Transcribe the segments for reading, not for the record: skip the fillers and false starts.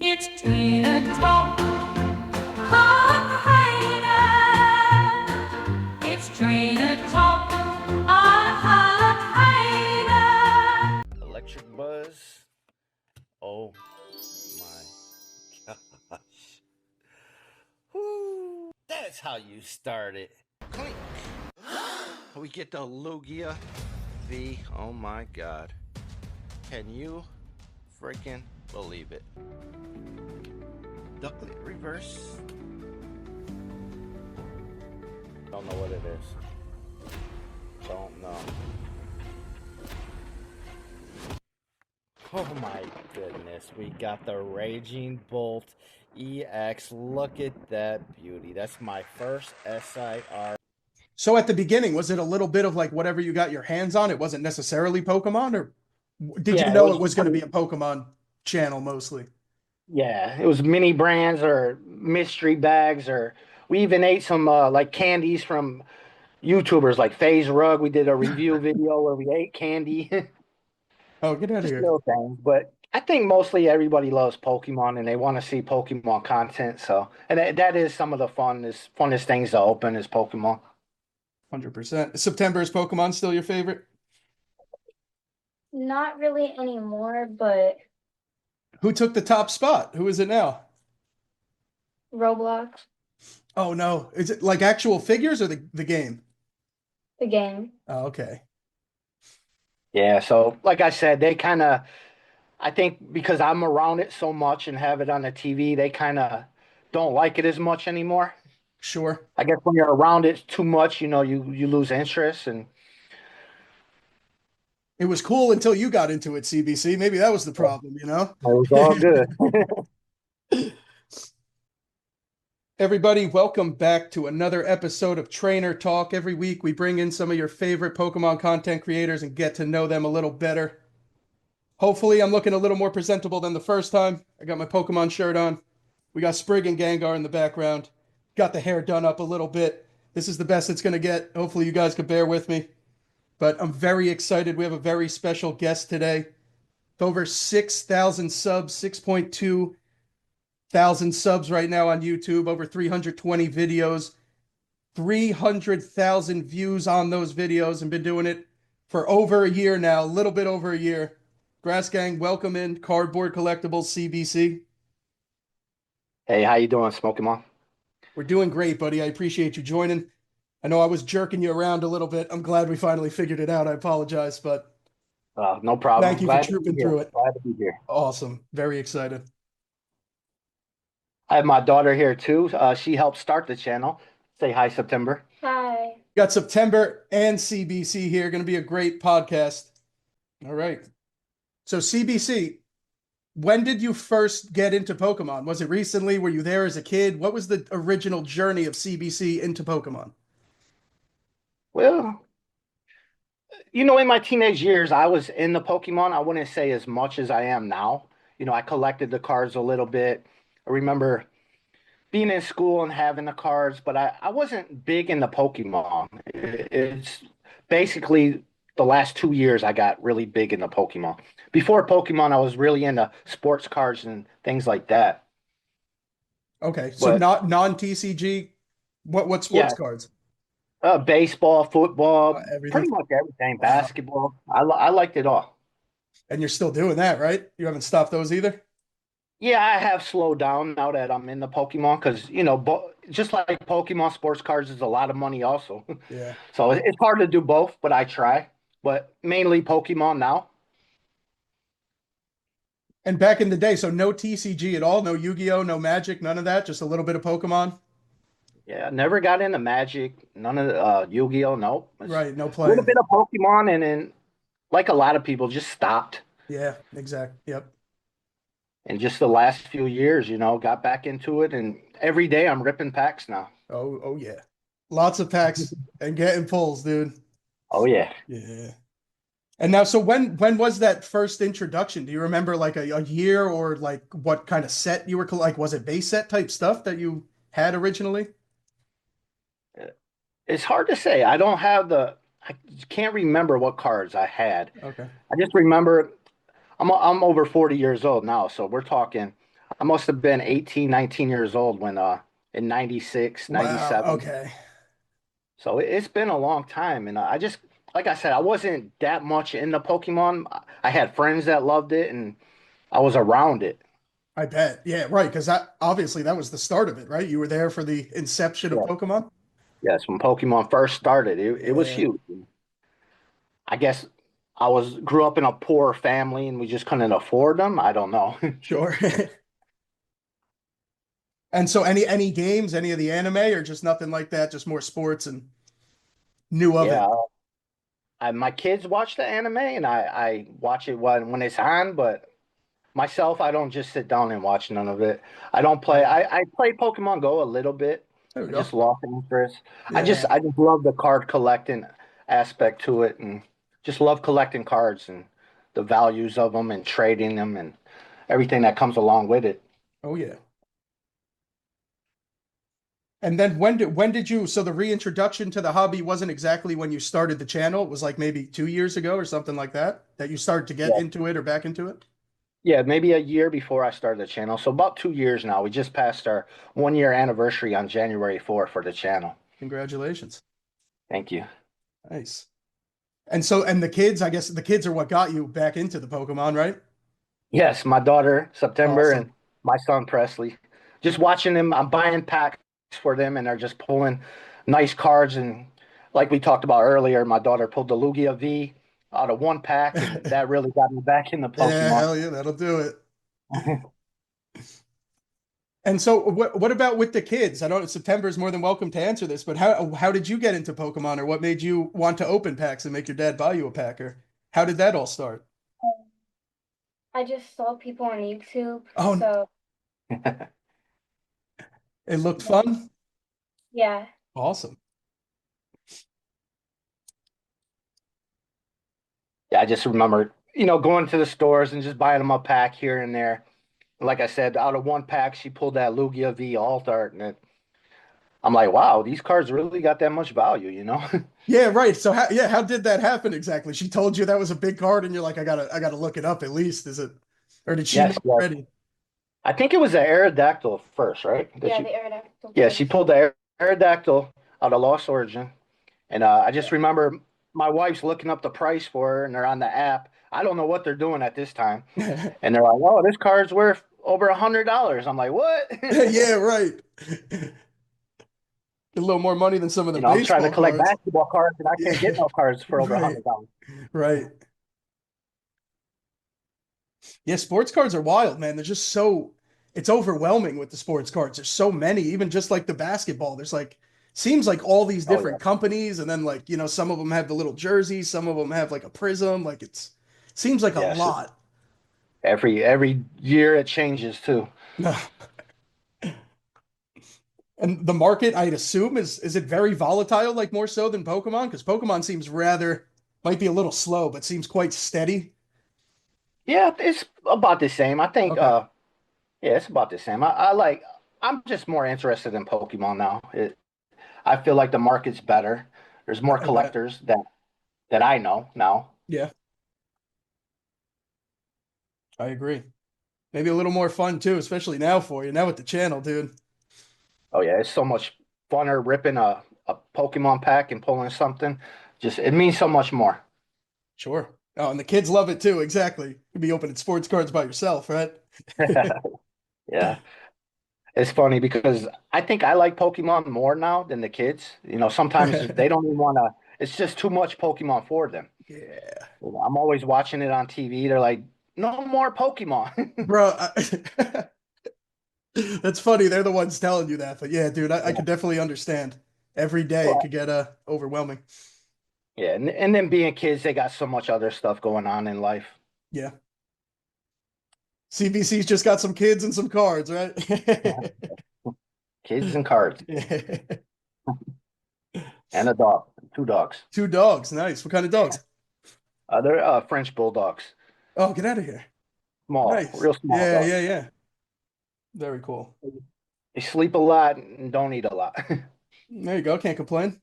It's trainer talk. It's trainer talk. Electric buzz. Oh my gosh. Woo. That's how you start it. Clink. We get the Lugia V. Oh my god. Can you freaking believe it? Ducklet reverse. Don't know what it is. Don't know. Oh my goodness, we got the Raging Bolt EX. Look at that beauty. That's my first SIR. So at the beginning, was it a little bit of like whatever you got your hands on? It wasn't necessarily Pokemon, or did you Yeah, know it was going to be a Pokemon channel mostly? yeah, it was mini brands or mystery bags, or we even ate some like candies from YouTubers like FaZe Rug. We did a review video where we ate candy, Oh, get out of just here. little things. But I think mostly everybody loves Pokemon and they want to see Pokemon content. So, and that is some of the funnest things to open is Pokemon. 100%. September, is Pokemon still your favorite? Not really anymore, but Who took the top spot? Who is it now? Roblox, Oh no. Is it like actual figures or the game? the game. Oh, okay. Yeah, so like I said, they kind of, I think because I'm around it so much and have it on the TV, they kind of don't like it as much anymore. Sure. I guess when you're around it too much, you lose interest and It was cool until you got into it, CBC. Maybe that was the problem, you know? it was all good. Everybody, welcome back to another episode of Trainer Talk. Every week we bring in some of your favorite Pokemon content creators and get to know them a little better. Hopefully, I'm looking a little more presentable than the first time. I got my Pokemon shirt on. We got Sprig and Gengar in the background. Got the hair done up a little bit. This is the best it's going to get. Hopefully, you guys could bear with me. But I'm very excited. We have a very special guest today. Over 6,000 subs, 6.2 thousand subs right now on YouTube, over 320 videos, 300,000 views on those videos, and been doing it for over a year now, a little bit over a year. Grass Gang, welcome in Cardboard Collectibles CBC. Hey, how you doing, Smokemon? We're doing great, buddy. I appreciate you joining. I know I was jerking you around a little bit. I'm glad we finally figured it out. I apologize, but No problem. thank you for Glad to be trooping here. through it. Glad to be here. Awesome. Very excited. I have my daughter here too. She helped start the channel. Say hi, September. Hi. Got September and CBC here. Going to be a great podcast. All right. So CBC, when did you first get into Pokemon? Was it recently? Were you there as a kid? What was the original journey of CBC into Pokemon? Well, in my teenage years, I was in the Pokemon. I wouldn't say as much as I am now. I collected the cards a little bit. I remember being in school and having the cards, but I wasn't big in the Pokemon. It's basically the last 2 years I got really big in the Pokemon. Before Pokemon, I was really into sports cards and things like that. Okay, so But not non-TCG. What yeah, sports cards? baseball, football, Everything. pretty much everything, Wow. basketball. I liked it all. And you're still doing that, right? You haven't stopped those either? Yeah, I have slowed down now that I'm in the Pokemon because, just like Pokemon sports cards is a lot of money also. Yeah. So it's hard to do both, but I try. But mainly Pokemon now. And back in the day, so no TCG at all, no Yu-Gi-Oh, no Magic, none of that, just a little bit of Pokemon. Yeah, never got into Magic, none of the Yu-Gi-Oh, nope. It's Right, no a little playing. bit of Pokemon and then like a lot of people just stopped. Yeah, exact. Yep. And just the last few years, got back into it and every day I'm ripping packs now. Oh yeah. Lots of packs and getting pulls, dude. Oh yeah. Yeah. And now, so when was that first introduction? Do you remember like a year or like what kind of set you were like? Was it base set type stuff that you had originally? It's hard to say. I can't remember what cards I had. Okay. I just remember I'm over 40 years old now, so we're talking. I must have been 18, 19 years old when in 96, Wow. 97. Okay. So it's been a long time, and I just like I said, I wasn't that much into Pokemon. I had friends that loved it, and I was around it. I bet. Yeah, right. Because that obviously that was the start of it, right? You were there for the inception of Yeah. Pokemon. Yes, when Pokemon first started, it was Yeah, huge. I guess I was grew up in a poor family, and we just couldn't afford them. I don't know. sure. And so any games, any of the anime, or just nothing like that, just more sports and new of Yeah, it. my kids watch the anime, and I watch it when it's on, but myself, I don't just sit down and watch none of it. I don't play. Right. I play Pokemon Go a little bit. There we I go. just lost interest. Yeah. I just love the card collecting aspect to it, and just love collecting cards and the values of them and trading them and everything that comes along with it. Oh yeah. And then when did you so the reintroduction to the hobby wasn't exactly when you started the channel. It was like maybe 2 years ago or something like that that you started to get Yeah, into it or back into it? yeah, maybe a year before I started the channel. So about 2 years now. We just passed our 1 year anniversary on January 4th for the channel. Congratulations. Thank you. Nice. And so and the kids, I guess the kids are what got you back into the Pokemon, right? Yes, my daughter September and Awesome. my son Presley. Just watching them, I'm buying packs for them, and they're just pulling nice cards. And like we talked about earlier, my daughter pulled the Lugia V out of one pack, and that really got me back into Yeah, Pokemon. hell yeah, that'll do it. And so what about with the kids? I know September is more than welcome to answer this, but how did you get into Pokemon or what made you want to open packs and make your dad buy you a pack or how did that all start? I just saw people on YouTube, Oh, so it looked fun. yeah. Awesome. Yeah, I just remember, going to the stores and just buying them a pack here and there. Like I said, out of one pack, she pulled that Lugia V Alt Art, and I'm like, wow, these cards really got that much value. Yeah, right. So how did that happen exactly? She told you that was a big card and you're like, I gotta look it up at least. Is it or did she know Yes, yes. already? I think it was an Aerodactyl first, right? Yeah, the Aerodactyl Yeah, she first. pulled the Aerodactyl out of Lost Origin. And I just remember my wife's looking up the price for her, and they're on the app. I don't know what they're doing at this time. And they're like, oh, this card's worth over $100. I'm like, what? Yeah, right. A little more money than some of the I'm trying to baseball collect cards. basketball cards, and I can't get Yeah, no cards for over right, $100. right. Yeah, sports cards are wild, man. They're just so it's overwhelming with the sports cards. There's so many, even just like the basketball. There's like seems like all these Oh, yeah. different companies, and then like, some of them have the little jerseys, some of them have like a prism. Like seems like a Yes. lot. Every year it changes too. And the market, I'd assume, is it very volatile, like more so than Pokemon? Because Pokemon seems rather might be a little slow, but seems quite steady. Yeah, it's about the same. I think Okay. yeah, it's about the same. I'm just more interested in Pokemon now. I feel like the market's better. There's more I bet. collectors that I know now. Yeah, I agree. Maybe a little more fun too, especially now for you. Now with the channel, dude. Oh yeah, it's so much funner ripping a Pokemon pack and pulling something. Just it means so much more. Sure. Oh, and the kids love it too. Exactly. You'd be opening sports cards by yourself, right? Yeah. It's funny because I think I like Pokemon more now than the kids. Sometimes they don't even want to, it's just too much Pokemon for them. Yeah. I'm always watching it on TV. They're like, no more Pokemon. Bro, that's funny. They're the ones telling you that. But yeah, dude, I Yeah. could definitely understand. Every day it Well, could get overwhelming. yeah. And then being kids, they got so much other stuff going on in life. Yeah. CBC's just got some kids and some cards, right? Kids and cards and a dog, two dogs. Two dogs. Nice. What kind of dogs? They're French bulldogs, Oh, get out of here. small, Nice. real small Yeah, dogs. yeah, yeah. Very cool. They sleep a lot and don't eat a lot. There you go. Can't complain.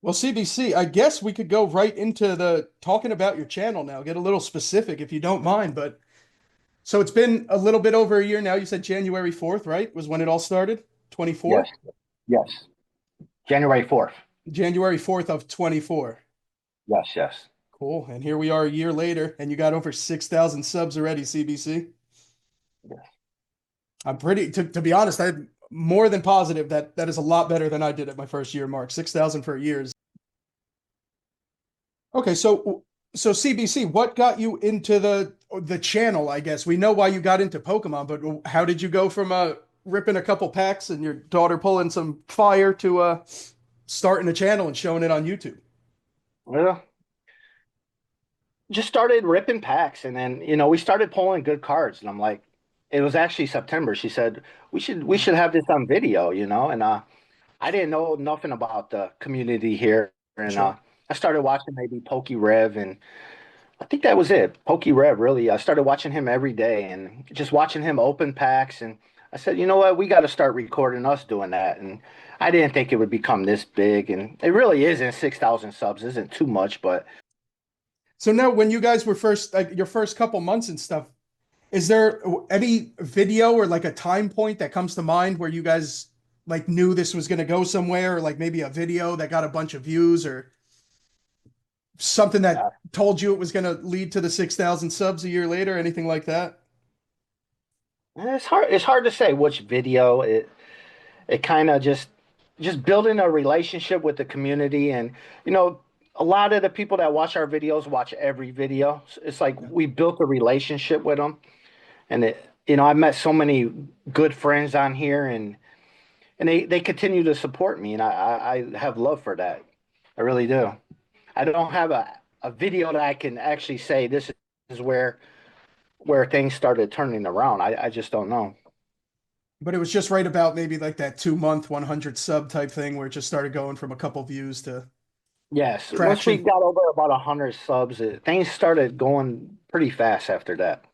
Well, CBC, I guess we could go right into the talking about your channel now. Get a little specific if you don't mind. But so it's been a little bit over a year now. You said January 4th, right? Was when it all started? Yes, 24? yes. January 4th. January 4th of 24. Yes, yes. Cool. And here we are a year later, and you got over 6,000 subs already, CBC. Yes. I'm pretty, to be honest, I'm more than positive that that is a lot better than I did at my first year mark. 6,000 for a year is okay. So CBC, what got you into the channel? I guess we know why you got into Pokemon, but how did you go from ripping a couple packs and your daughter pulling some fire to starting a channel and showing it on YouTube? Well, just started ripping packs, and then we started pulling good cards, and I'm like, it was actually September. She said we should have this on video, and I didn't know nothing about the community here, and Sure. I started watching maybe Pokey Rev, and I think that was it. Pokey Rev, really. I started watching him every day and just watching him open packs, and I said, you know what, we got to start recording us doing that, and I didn't think it would become this big, and it really isn't. 6,000 subs isn't too much, but So now, when you guys were first, like your first couple months and stuff, is there any video or like a time point that comes to mind where you guys like knew this was going to go somewhere, or like maybe a video that got a bunch of views or something that uh, told you it was going to lead to the 6,000 subs a year later, anything like that? it's hard. It's hard to say which video. It kind of just building a relationship with the community, and you know a lot of the people that watch our videos watch every video. It's like Yeah. we built a relationship with them, and I've met so many good friends on here, and they continue to support me, and I have love for that. I really do. I don't have a video that I can actually say this is where things started turning around. I just don't know. But it was just right about maybe like that 2 month, 100 sub type thing where it just started going from a couple views to Yes, once we traction. got over about 100 subs, things started going pretty fast after that.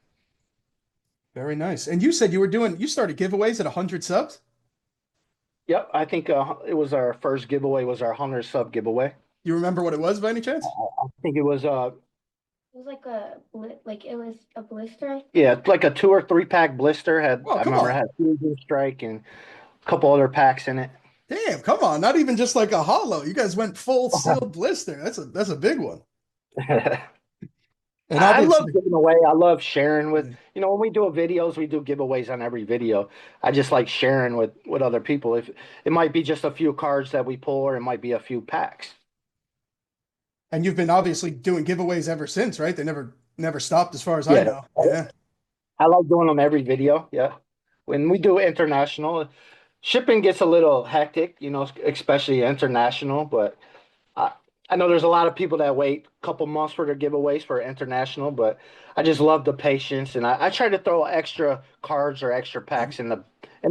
Very nice. And you said you started giveaways at 100 subs? Yep, I think it was our first giveaway was our 100 sub giveaway. You remember what it was by any chance? I think it was It was like like it was a blister. yeah, like a 2 or 3 pack blister had Oh, I come remember it on. had Fusion Strike and a couple other packs in it. Damn, come on. Not even just like a hollow. You guys went full sealed blister. That's a big one. And I love obviously, giving away. I love sharing with, yeah. when we do videos, we do giveaways on every video. I just like sharing with other people. If it might be just a few cards that we pull, or it might be a few packs. And you've been obviously doing giveaways ever since, right? They never stopped as far as I Yeah, know. Yeah. I like doing them every video. Yeah. When we do international, shipping gets a little hectic, especially international, but I, I know there's a lot of people that wait a couple months for their giveaways for international, but I just love the patience, and I try to throw extra cards or extra packs in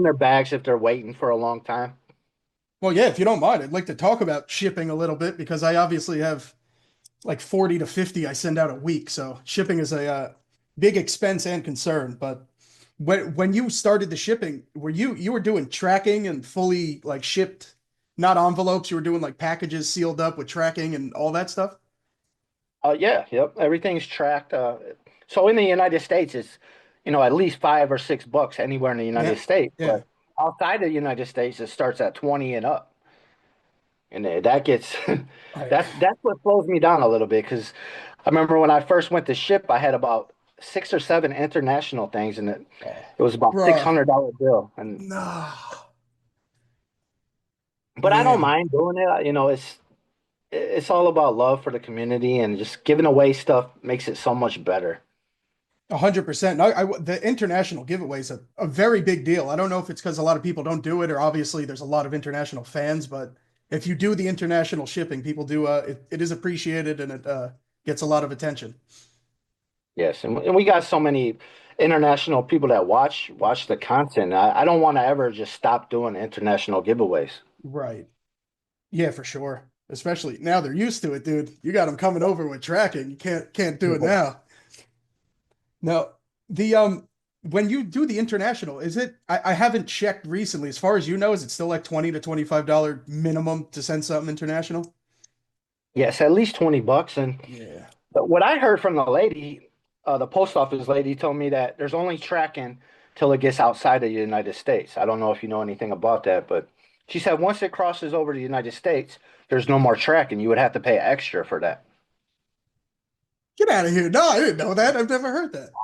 their bags if they're waiting for a long time. Well, yeah, if you don't mind, I'd like to talk about shipping a little bit because I obviously have like 40 to 50 I send out a week. So shipping is a big expense and concern. But when you started the shipping, were you were doing tracking and fully like shipped, not envelopes, you were doing like packages sealed up with tracking and all that stuff? Yeah, yep, everything's tracked. So in the United States, it's at least $5 or $6 anywhere in the Yeah. United States, Yeah. but outside of the United States, it starts at 20 and up. And that gets Right. that's what slows me down a little bit, because I remember when I first went to ship, I had about 6 or 7 international things, and Oh, it was about six bruh. hundred dollar bill. And No. but I don't Man. mind doing it. It's all about love for the community, and just giving away stuff makes it so much better. 100%. The international giveaway is a very big deal. I don't know if it's because a lot of people don't do it, or obviously there's a lot of international fans, but if you do the international shipping, people do it is appreciated and it gets a lot of attention. Yes, and we got so many international people that watch the content. I don't want to ever just stop doing international giveaways. Right. Yeah, for sure. Especially now they're used to it, dude. You got them coming over with tracking. You can't do it now. No, the when you do the international, is it I haven't checked recently. As far as you know, is it still like 20 to $25 minimum to send something international? Yes, at least 20 bucks. And Yeah. but what I heard from the lady, the post office lady told me that there's only tracking till it gets outside of the United States. I don't know if you know anything about that, but she said once it crosses over the United States, there's no more tracking. You would have to pay extra for that. Get out of here. No, I didn't know that. I've never heard that.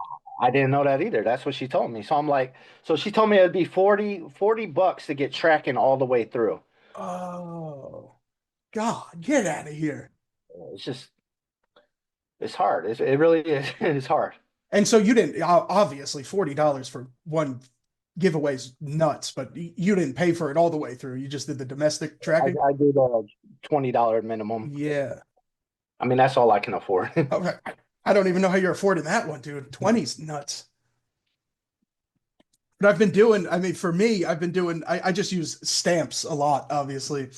I didn't know that either. That's what she told me. So I'm like, so she told me it'd be 40 bucks to get tracking all the way through. Oh, God, get out of here. It's just, it's hard. It really is. It's hard. And so you didn't, obviously, $40 for one giveaway's nuts, but you didn't pay for it all the way through. You just did the domestic tracking. I do the $20 minimum. Yeah. I mean, that's all I can afford. Okay. I don't even know how you're affording that one, dude. 20's nuts. But I've been doing, I mean, for me, I've been doing, I just use stamps a lot, obviously.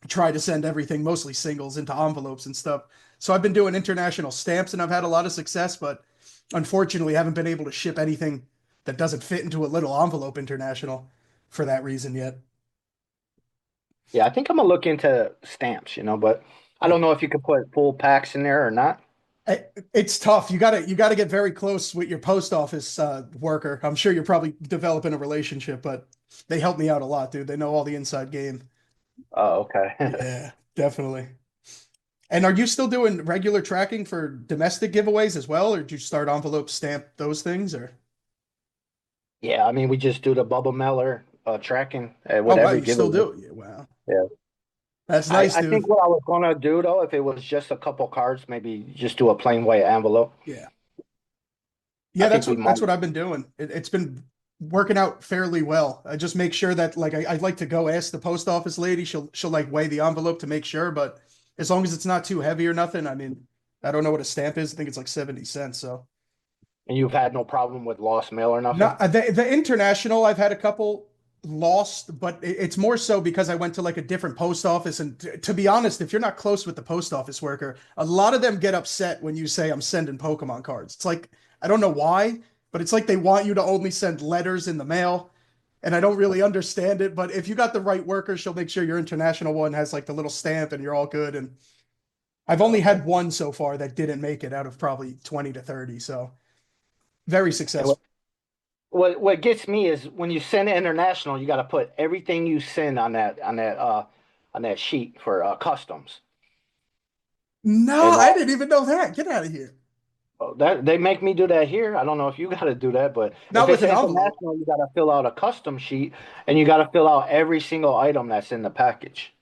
Try to send everything, mostly singles, into envelopes and stuff. So I've been doing international stamps and I've had a lot of success, but unfortunately, haven't been able to ship anything that doesn't fit into a little envelope international for that reason yet. Yeah, I think I'm gonna look into stamps, but I Yeah. don't know if you could put full packs in there or not. It's tough. You gotta get very close with your post office worker. I'm sure you're probably developing a relationship, but they help me out a lot, dude. They know all the inside game. Oh, okay. Yeah, definitely. And are you still doing regular tracking for domestic giveaways as well, or did you start envelope stamp those things, or? Yeah, I mean, we just do the bubble mailer tracking Oh with wow, every you still giveaway. do? Yeah, wow. Yeah. That's I, nice, I think dude. what I was gonna do though, if it was just a couple cards, maybe just do a plain white envelope. Yeah. I Yeah, think that's we what might. I've been doing. It's been working out fairly well. I just make sure that like I like to go ask the post office lady. She'll like weigh the envelope to make sure, but as long as it's not too heavy or nothing, I mean, I don't know what a stamp is. I think it's like 70 cents. So And you've had no problem with lost mail or nothing? not the international, I've had a couple lost, but it's more so because I went to like a different post office. And to be honest, if you're not close with the post office worker, a lot of them get upset when you say I'm sending Pokemon cards. It's like, I don't know why, but it's like they want you to only send letters in the mail. And I don't really understand it, but if you got the right worker, she'll make sure your international one has like the little stamp and you're all good. And I've only Okay. had one so far that didn't make it out of probably 20 to 30. So very And what, successful. what gets me is when you send international, you got to put everything you send on that sheet for customs. No, And I didn't even know that. Get out of here. that they make me do that here. I don't know if you got to do that, but if Not with it's an envelope. international, you got to fill out a custom sheet and you got to fill out every single item that's in the package.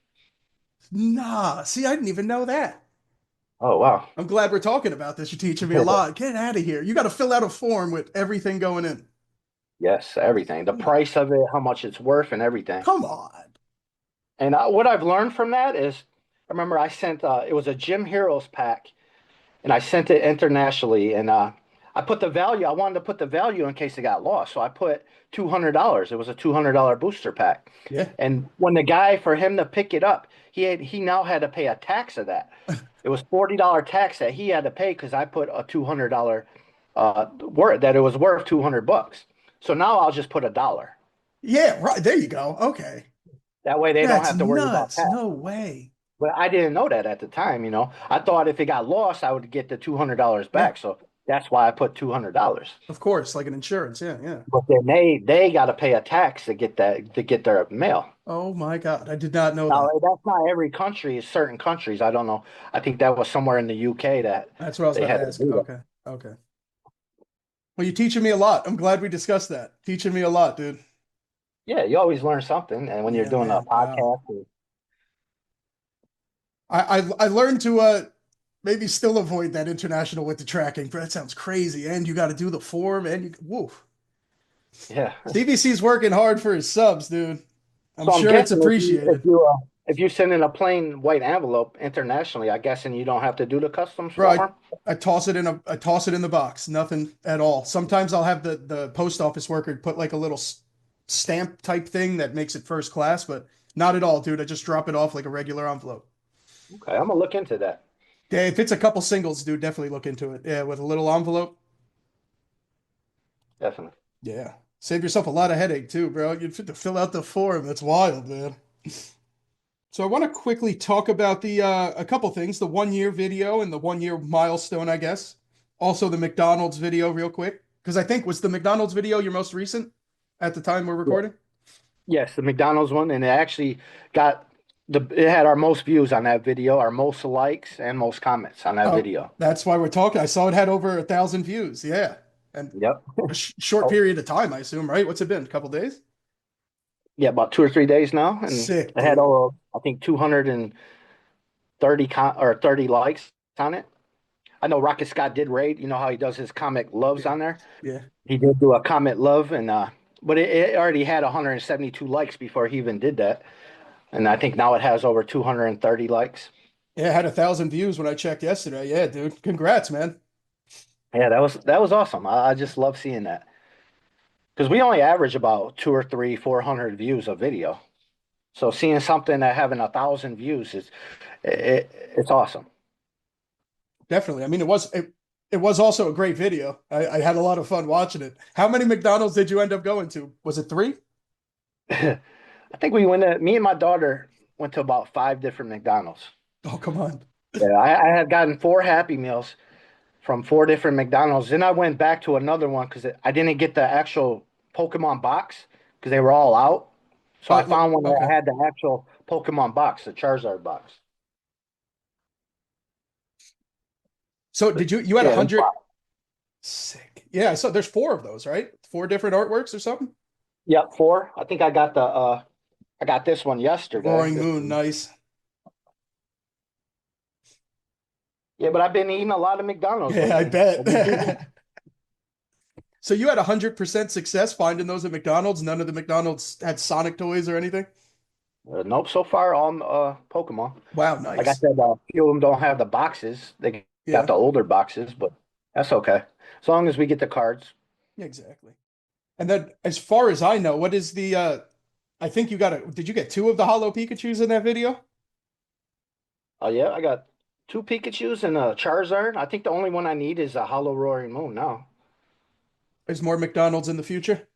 Nah, see, I didn't even know that. Oh wow. I'm glad we're talking about this. You're teaching me a lot. Get out of here. You got to fill out a form with everything going in. Yes, everything. The Come on. price of it, how much it's worth, and everything. Come on. And what I've learned from that is, I remember I sent it was a Gym Heroes pack, and I sent it internationally, and I put the value. I wanted to put the value in case it got lost, so I put $200. It was a $200 booster pack, Yeah. and when the guy for him to pick it up, he now had to pay a tax of that. It was $40 tax that he had to pay because I put a $200 worth that it was worth 200 bucks. So now I'll just put $1. Yeah, right. There you go. Okay. That way they don't That's have to worry about nuts. tax. No way. But I didn't know that at the time. I thought if it got lost, I would get the $200 Yeah, back. So that's why I put $200. of course, like an insurance. Yeah, yeah. But then they got to pay a tax to get their mail. Oh my God. I did not know Now that. that's not every country. It's certain countries. I don't know. I think that was somewhere in the UK that That's what I was they about had to to ask. do that. Okay. Okay. Well, you're teaching me a lot. I'm glad we discussed that. Teaching me a lot, dude. Yeah, you always learn something. And when you're Yeah, doing a man. Wow. podcast, I learned to maybe still avoid that international with the tracking, but that sounds crazy. And you got to do the form and you woof. yeah. CBC's working hard for his subs, dude. I'm So I'm sure it's guessing appreciated. if you send in a plain white envelope internationally, I guessing you don't have to do the customs Bro, form. I toss it in I toss it in the box. Nothing at all. Sometimes I'll have the post office worker put like a little stamp type thing that makes it first class, but not at all, dude. I just drop it off like a regular envelope. Okay, I'm gonna look into that. Yeah, if it's a couple singles, dude, definitely look into it. Yeah, with a little envelope. Definitely. Yeah. Save yourself a lot of headache too, bro. You have to fill out the form. That's wild, man. So I want to quickly talk about the a couple things, the 1 year video and the 1 year milestone, I guess. Also the McDonald's video real quick, because I think was the McDonald's video your most recent at the time we're Yeah. recording? Yes, the McDonald's one, and it actually got it had our most views on that video, our most likes, and most comments on that Oh, video. that's why we're talking. I saw it had over 1,000 views. Yeah. And Yep. a sh short Oh, period of time, I assume, right? What's it been? A couple days? yeah, about 2 or 3 days now, and Sick, it had dude. over I think 230 or 30 likes on it. I know Rocket Scott did raid. You know how he does his comic loves Yeah. on there. Yeah. He did do a comment love, and but it already had 172 likes before he even did that, and I think now it has over 230 likes. Yeah, it had 1,000 views when I checked yesterday. Yeah, dude. Congrats, man. Yeah, that was awesome. I just love seeing that because we only average about two or three, 400 views a video. So seeing something that having 1,000 views is it's awesome. Definitely. I mean, it was also a great video. I had a lot of fun watching it. How many McDonald's did you end up going to? Was it three? I think we went to me and my daughter went to about 5 different McDonald's. Oh, come on. Yeah, I had gotten 4 Happy Meals from 4 different McDonald's. Then I went back to another one because I didn't get the actual Pokemon box because they were all out. So I found one that Okay. had the actual Pokemon box, the Charizard box. So But you had a yeah, them hundred? five. Sick. Yeah, so there's four of those, right? Four different artworks or something? Yep, 4. I think I got this one yesterday. Roaring Moon, nice. Yeah, but I've been eating a lot of McDonald's Yeah, I lately. I've been busy. bet. So you had 100% success finding those at McDonald's. None of the McDonald's had Sonic toys or anything? Nope, so far all Pokemon. Wow, Like I nice. said, a few of them don't have the boxes. They got Yeah, the older boxes, but that's okay. As long as we get the cards. yeah, exactly. And then as far as I know, what is the I think you got did you get two of the Hollow Pikachus in that video? Oh yeah, I got 2 Pikachus and a Charizard. I think the only one I need is a Hollow Roaring Moon now. There's more McDonald's in the future.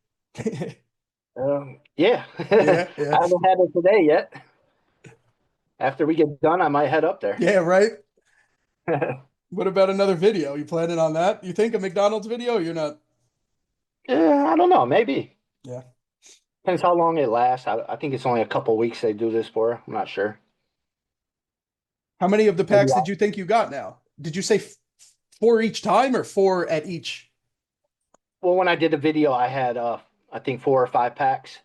Yeah, Yeah, I yeah. haven't had it today yet. After we get done, I might head up there. Yeah, right. What about another video? You planning on that? You think a McDonald's video? Or you're not? Yeah, I don't know. Maybe. Yeah. Depends how long it lasts. I think it's only a couple weeks they do this for. I'm not sure. How many of the Maybe packs did you think you got now? Did you say four each time or four at each? well, when I did the video, I had I think 4 or 5 packs,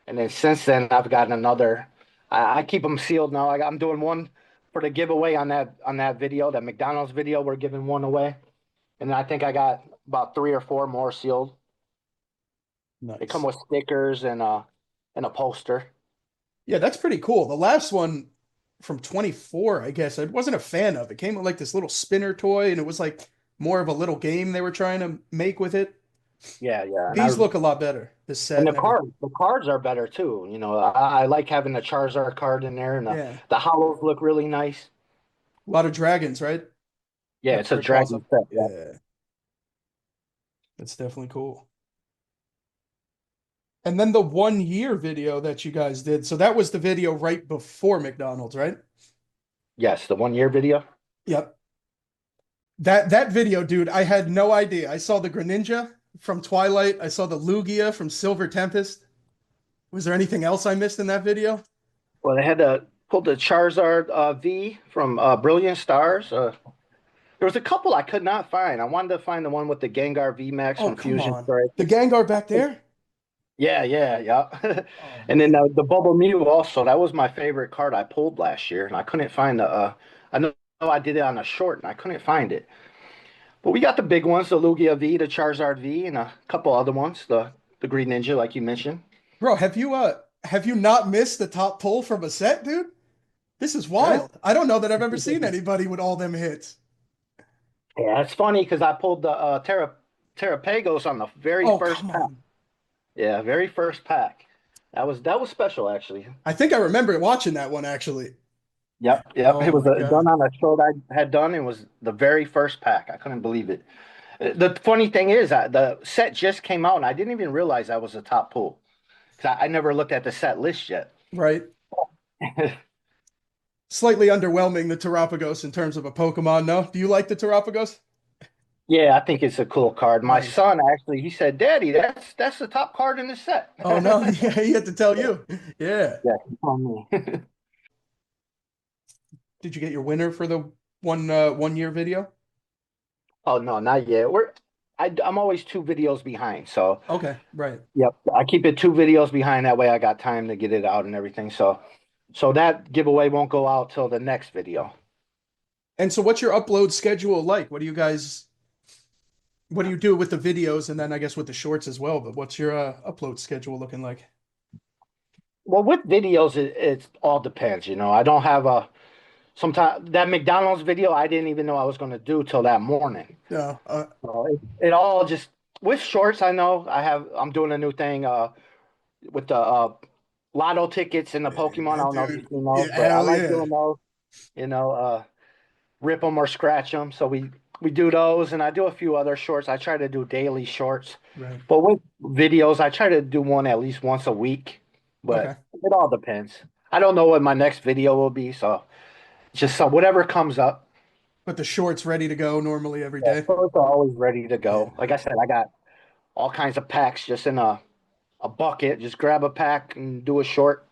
and then since then I've gotten another. I keep them sealed now. I'm doing one for the giveaway on that video, that McDonald's video. We're giving one away, and I think I got about 3 or 4 more sealed. They come Nice. with stickers and a poster. Yeah, that's pretty cool. The last one from 24, I guess, I wasn't a fan of. It came with like this little spinner toy, and it was like more of a little game they were trying to make with it. Yeah, yeah, These look a lot better, this set and and everything. the cards are better too. You know, I like having the Charizard card in there, and Yeah. the hollows look really nice. A lot of dragons, right? Yeah, That's it's a what it calls dragon them. set. Yeah. Yeah, that's definitely cool. And then the 1 year video that you guys did. So that was the video right before McDonald's, right? Yes, the 1 year video. Yep. That video, dude, I had no idea. I saw the Greninja from Twilight. I saw the Lugia from Silver Tempest. Was there anything else I missed in that video? Well, they had to pull the Charizard V from Brilliant Stars. There was a couple I could not find. I wanted to find the one with the Gengar V Max Oh, from come Fusion on. Strike. The Gengar back there? Yeah, yeah, yeah. Oh, And then man. the Bubble Mew also. That was my favorite card I pulled last year, and I couldn't find the. I know I did it on a short, and I couldn't find it. But we got the big ones: the Lugia V, the Charizard V, and a couple other ones. The Green Ninja, like you mentioned. Bro, have you not missed the top pull from a set, dude? This is Yeah, wild. I don't know that I've ever seen anybody with all them hits. yeah. It's funny because I pulled the Terrapagos on the very Oh, first come pack. on. Yeah, very first pack. That was special actually. I think I remember watching that one actually. Yep, yep. Oh It was my done God. on a short I had done. It was the very first pack. I couldn't believe it. The funny thing is, the set just came out, and I didn't even realize I was a top pull because I never looked at the set list yet. Right. Slightly underwhelming, the Terapagos, in terms of a Pokemon. No, do you like the Terapagos? Yeah, I think it's a cool card. My Nice. son actually, he said, "Daddy, that's the top card in the set." Oh no, yeah, he had to tell you. Yeah. Yeah, he told me. Did you get your winner for the 1 year video? Oh no, not yet. I'm always 2 videos behind. So Okay, right. yep, I keep it 2 videos behind. That way I got time to get it out and everything. So that giveaway won't go out till the next video. And so what's your upload schedule like? What do you do with the videos and then I guess with the shorts as well, but what's your upload schedule looking like? Well, with videos, it all depends. I don't have a sometimes that McDonald's video I didn't even know I was going to do till that morning. No, So it all just with shorts. I know I'm doing a new thing with the lotto tickets and the Pokemon. I yeah, don't know if you've dude. seen Yeah, those, but I hell like yeah. doing those. You know, rip them or scratch them. So we do those, and I do a few other shorts. I try to do daily shorts, Right. but with videos, I try to do one at least once a week. But Okay. it all depends. I don't know what my next video will be, so just whatever comes up. But the shorts ready to go normally every Yeah, day. shorts are always ready to Yeah, go. Like I nice. said, I got all kinds of packs just in a bucket. Just grab a pack and do a short.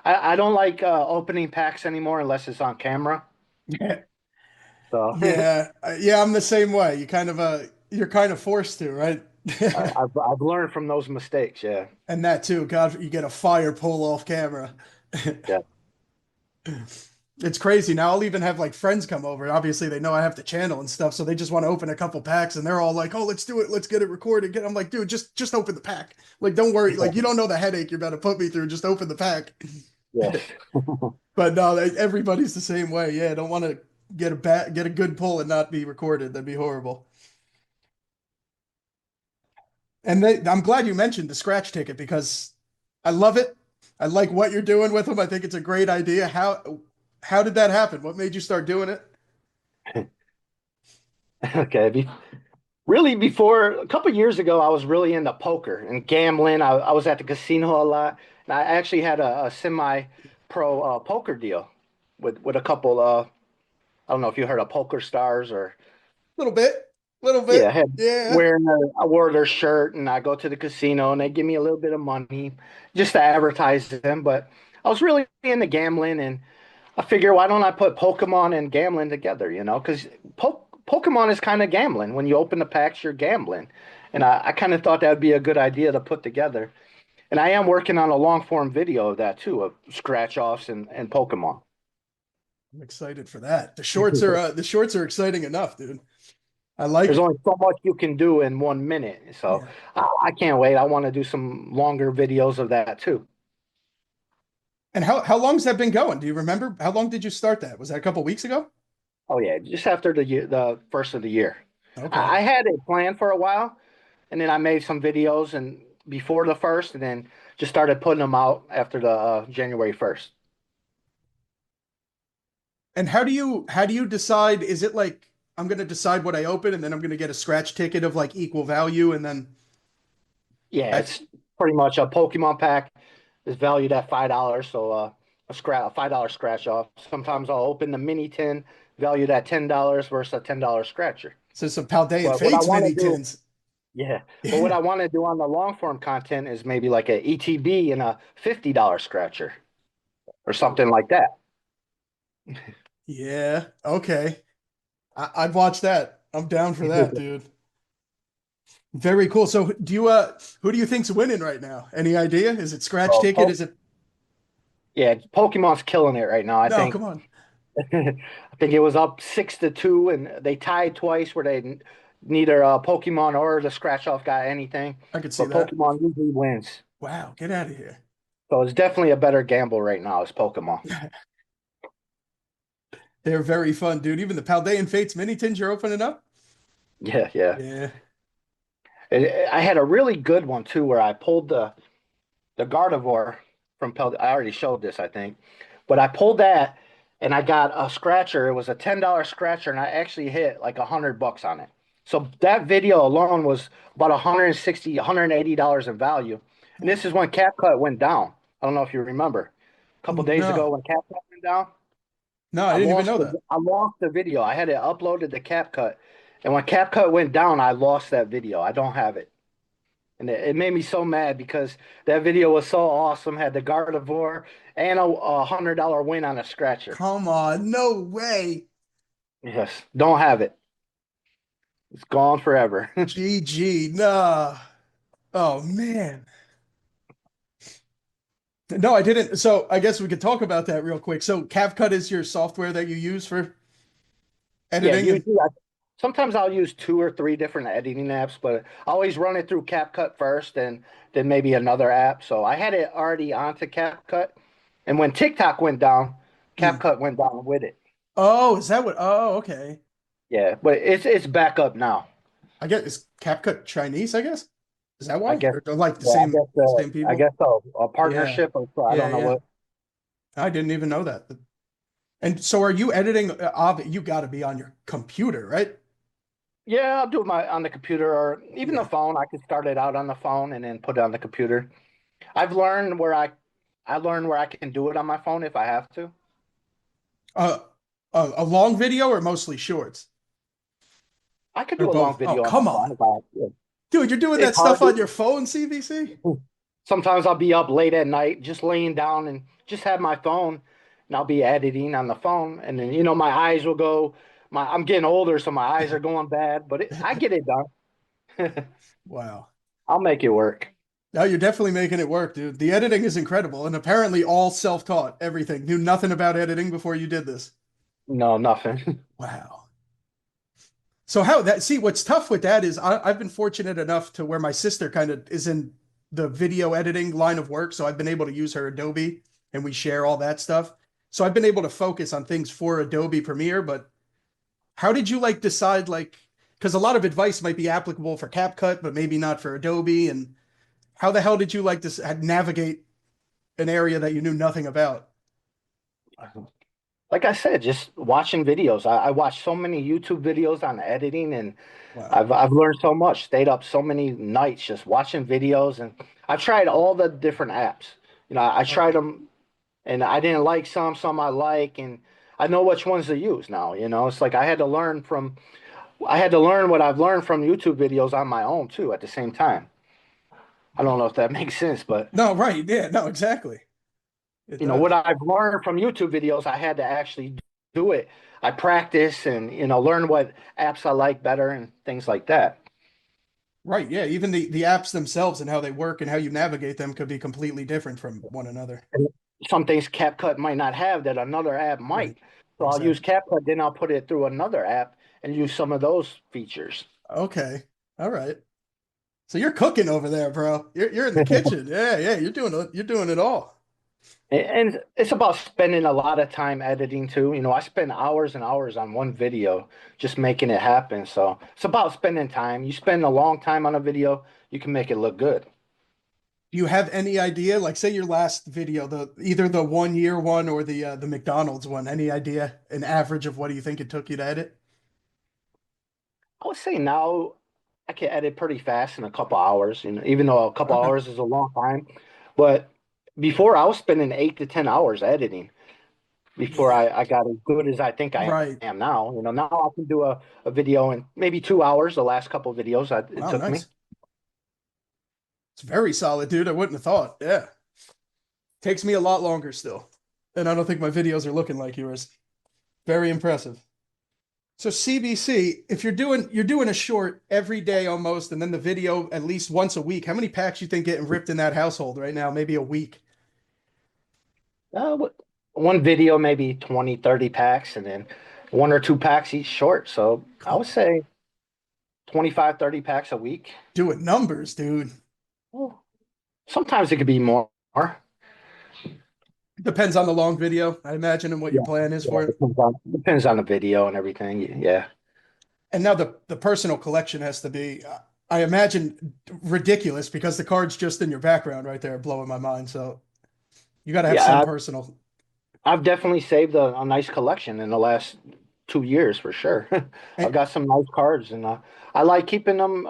I don't like opening packs anymore unless it's on camera. So Yeah, yeah, I'm the same way. You're kind of forced to, right? I've learned from those mistakes. Yeah, And that too, God, you get a fire pull off camera. yeah, It's crazy. Now I'll even have like friends come over. Obviously, they know I have the channel and stuff, so they just want to open a couple packs and they're all like, "Oh, let's do it. Let's get it recorded." I'm like, "Dude, just open the pack. Like, don't worry. Like, you don't know the headache you're about to put me through. Just open the pack." yes. But no, everybody's the same way. Yeah, don't want to get a good pull and not be recorded. That'd be horrible. And I'm glad you mentioned the scratch ticket because I love it. I like what you're doing with them. I think it's a great idea. How did that happen? What made you start doing it? Okay. Really, before a couple years ago, I was really into poker and gambling. I was at the casino a lot, and I actually had a semi-pro poker deal with a couple. I don't know if you heard of Poker Stars or Little bit. yeah. I had Yeah. I wore their shirt, and I go to the casino, and they give me a little bit of money just to advertise them. But I was really into gambling, and I figure, why don't I put Pokemon and gambling together, Because Pokemon is kind of gambling. When you open the packs, you're gambling. And I kind of thought that would be a good idea to put together. And I am working on a long form video of that too, of scratch offs and Pokemon. I'm excited for that. The shorts are exciting enough, dude. I There's like only so much you can do in 1 minute. So yeah. I can't wait. I want to do some longer videos of that too. And how long's that been going? Do you remember? How long did you start that? Was that a couple weeks ago? Oh, yeah. Just after the first of the year. Okay. I had it planned for a while. And then I made some videos and before the first, and then just started putting them out after the January 1st. And how do you decide? Is it like I'm gonna decide what I open and then I'm gonna get a scratch ticket of like equal value and then Yeah, I it's pretty much a Pokemon pack is valued at $5. So a $5 scratch off. Sometimes I'll open the mini tin valued at $10 versus a $10 scratcher. so some Paldean and But what I Fates want to mini do, tins. yeah, but what I want to do on the long form content is maybe like a ETB and a $50 scratcher or something like that. Yeah. Okay. I'd watch that. I'm down for that, dude. Very cool. So who do you think's winning right now? Any idea? Is it scratch So, ticket? Is it yeah, Pokemon's killing it right now. I no, think come on. I think it was up 6-2, and they tied twice where neither Pokemon or the scratch off got anything, I could see but that. Pokemon usually wins. Wow, get out of here. So it's definitely a better gamble right now is Pokemon. They're very fun, dude. Even the Paldean Fates mini tins you're opening up? Yeah, yeah. Yeah. I had a really good one too, where I pulled the Gardevoir from I already showed this, I think, but I pulled that and I got a scratcher. It was a $10 scratcher, and I actually hit like $100 on it. So that video alone was about 160, $180 in value. And this is when CapCut went down. I don't know if you remember. A couple days No. ago when CapCut went down. No, I didn't even know that. I lost the video. I had it uploaded to CapCut, and when CapCut went down, I lost that video. I don't have it, and it made me so mad because that video was so awesome. Had the Gardevoir and a $100 win on a scratcher. Come on, no way. Yes, don't have it. It's gone forever. GG, nah. Oh man. No, I didn't. So I guess we could talk about that real quick. So CapCut is your software that you use for Yeah, editing and usually sometimes I'll use two or three different editing apps, but I always run it through CapCut first and then maybe another app. So I had it already onto CapCut. And when TikTok went down, Hmm. CapCut went down with it. Oh, is that what? Oh, okay. Yeah, but it's back up now. I guess it's CapCut Chinese, I guess. Is that I why? guess Or they're like the yeah, same I people? guess so. A Yeah. partnership or so, I Yeah, don't know yeah. what. I didn't even know that. And so are you editing you got to be on your computer, right? Yeah, I'll do it on the computer or even the Yeah. phone. I could start it out on the phone and then put it on the computer. I've learned where I learned where I can do it on my phone if I have to. Uh, a long video or mostly shorts I could or do a long both? Oh, video on my come on. phone if I have to. Dude, you're doing that It's hard stuff on to. your phone, CBC? Sometimes I'll be up late at night, just laying down and just have my phone, and I'll be editing on the phone, and then my eyes will go. I'm getting older, so my eyes are going bad, but I get it done. Wow. I'll make it work. No, you're definitely making it work, dude. The editing is incredible and apparently all self-taught, everything. Knew nothing about editing before you did this. No, nothing. Wow. So how that see what's tough with that is I've been fortunate enough to where my sister kind of is in the video editing line of work, so I've been able to use her Adobe and we share all that stuff. So I've been able to focus on things for Adobe Premiere, but how did you like decide like because a lot of advice might be applicable for CapCut, but maybe not for Adobe, and how the hell did you like to navigate an area that you knew nothing about? Like I said, just watching videos. I watched so many YouTube videos on editing, and Wow. I've learned so much. Stayed up so many nights just watching videos, and I've tried all the different apps. I tried Okay. them, and I didn't like some I like, and I know which ones to use now. It's like I had to learn what I've learned from YouTube videos on my own too at the same time. I don't know if that makes sense, but No, right. Yeah, no, exactly. It what does. I've learned from YouTube videos, I had to actually do it. I practice and learn what apps I like better and things like that. Right. Yeah. Even the apps themselves and how they work and how you navigate them could be completely different from one another. And some things CapCut might not have that another app Right. might. So I'll use Exactly. CapCut, then I'll put it through another app and use some of those features. Okay. All right. So you're cooking over there, bro. You're in the kitchen. Yeah, yeah. You're doing it all. And it's about spending a lot of time editing too. I spend hours and hours on one video just making it happen. So it's about spending time. You spend a long time on a video, you can make it look good. Do you have any idea? Like, say your last video, the either the 1 year one or the McDonald's one. Any idea? An average of what do you think it took you to edit? I would say now I can edit pretty fast in a couple hours, even though a couple Okay. hours is a long time. But before I was spending 8 to 10 hours editing before Yeah. I got as good as I think I Right. am now. Now I can do a video in maybe 2 hours, the last couple of videos it Wow. took me. Nice. It's very solid, dude. I wouldn't have thought. Yeah. Takes me a lot longer still. And I don't think my videos are looking like yours. Very impressive. So CBC, if you're doing a short every day almost, and then the video at least once a week, how many packs you think getting ripped in that household right now? Maybe a week. One video, maybe 20, 30 packs, and then one or two packs each short. So I Come would on. say 25, 30 packs a week. Doing numbers, dude. Well, sometimes it could be more. Depends on the long video, I imagine, and what your Yeah, plan is yeah, for it. depends on the video and everything. Yeah, And now the personal collection has to be, I imagine, ridiculous because the card's just in your background right there, blowing my mind. So you got to have some yeah. personal. I've definitely saved a nice collection in the last 2 years for sure. I've And, got some nice cards, and I like keeping them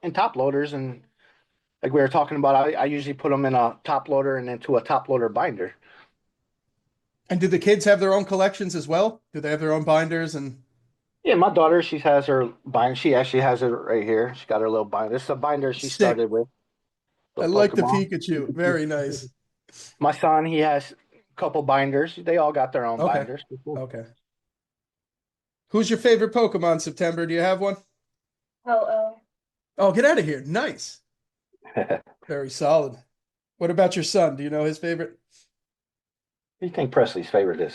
in top loaders. And like we were talking about, I usually put them in a top loader and into a top loader binder. And do the kids have their own collections as well? Do they have their own binders and Yeah, my daughter, she has her binder. She actually has it right here. She got her little binder. This is a binder she stick? started with, the I like the Pokemon. Pikachu. Very nice. My son, he has a couple binders. They all got their own Okay. binders. Okay. Who's your favorite Pokemon, September? Do you have one? Oh, oh. Oh, get out of here. Nice. Very solid. What about your son? Do you know his favorite? What do you think Presley's favorite is?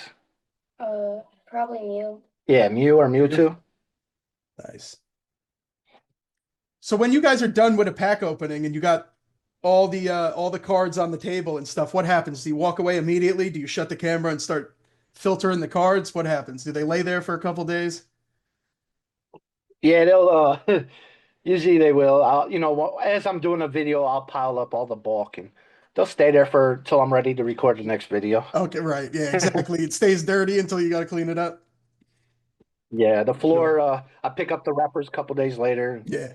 Probably Mew. Yeah, Mew or Mewtwo. Nice. So when you guys are done with a pack opening and you got all the cards on the table and stuff, what happens? Do you walk away immediately? Do you shut the camera and start filtering the cards? What happens? Do they lay there for a couple days? Yeah, they'll usually they will. As I'm doing a video, I'll pile up all the bulk and they'll stay there for till I'm ready to record the next video. Okay, right. Yeah, exactly. It stays dirty until you got to clean it up. Yeah, the Sure. floor, I pick up the wrappers a couple days later. Yeah.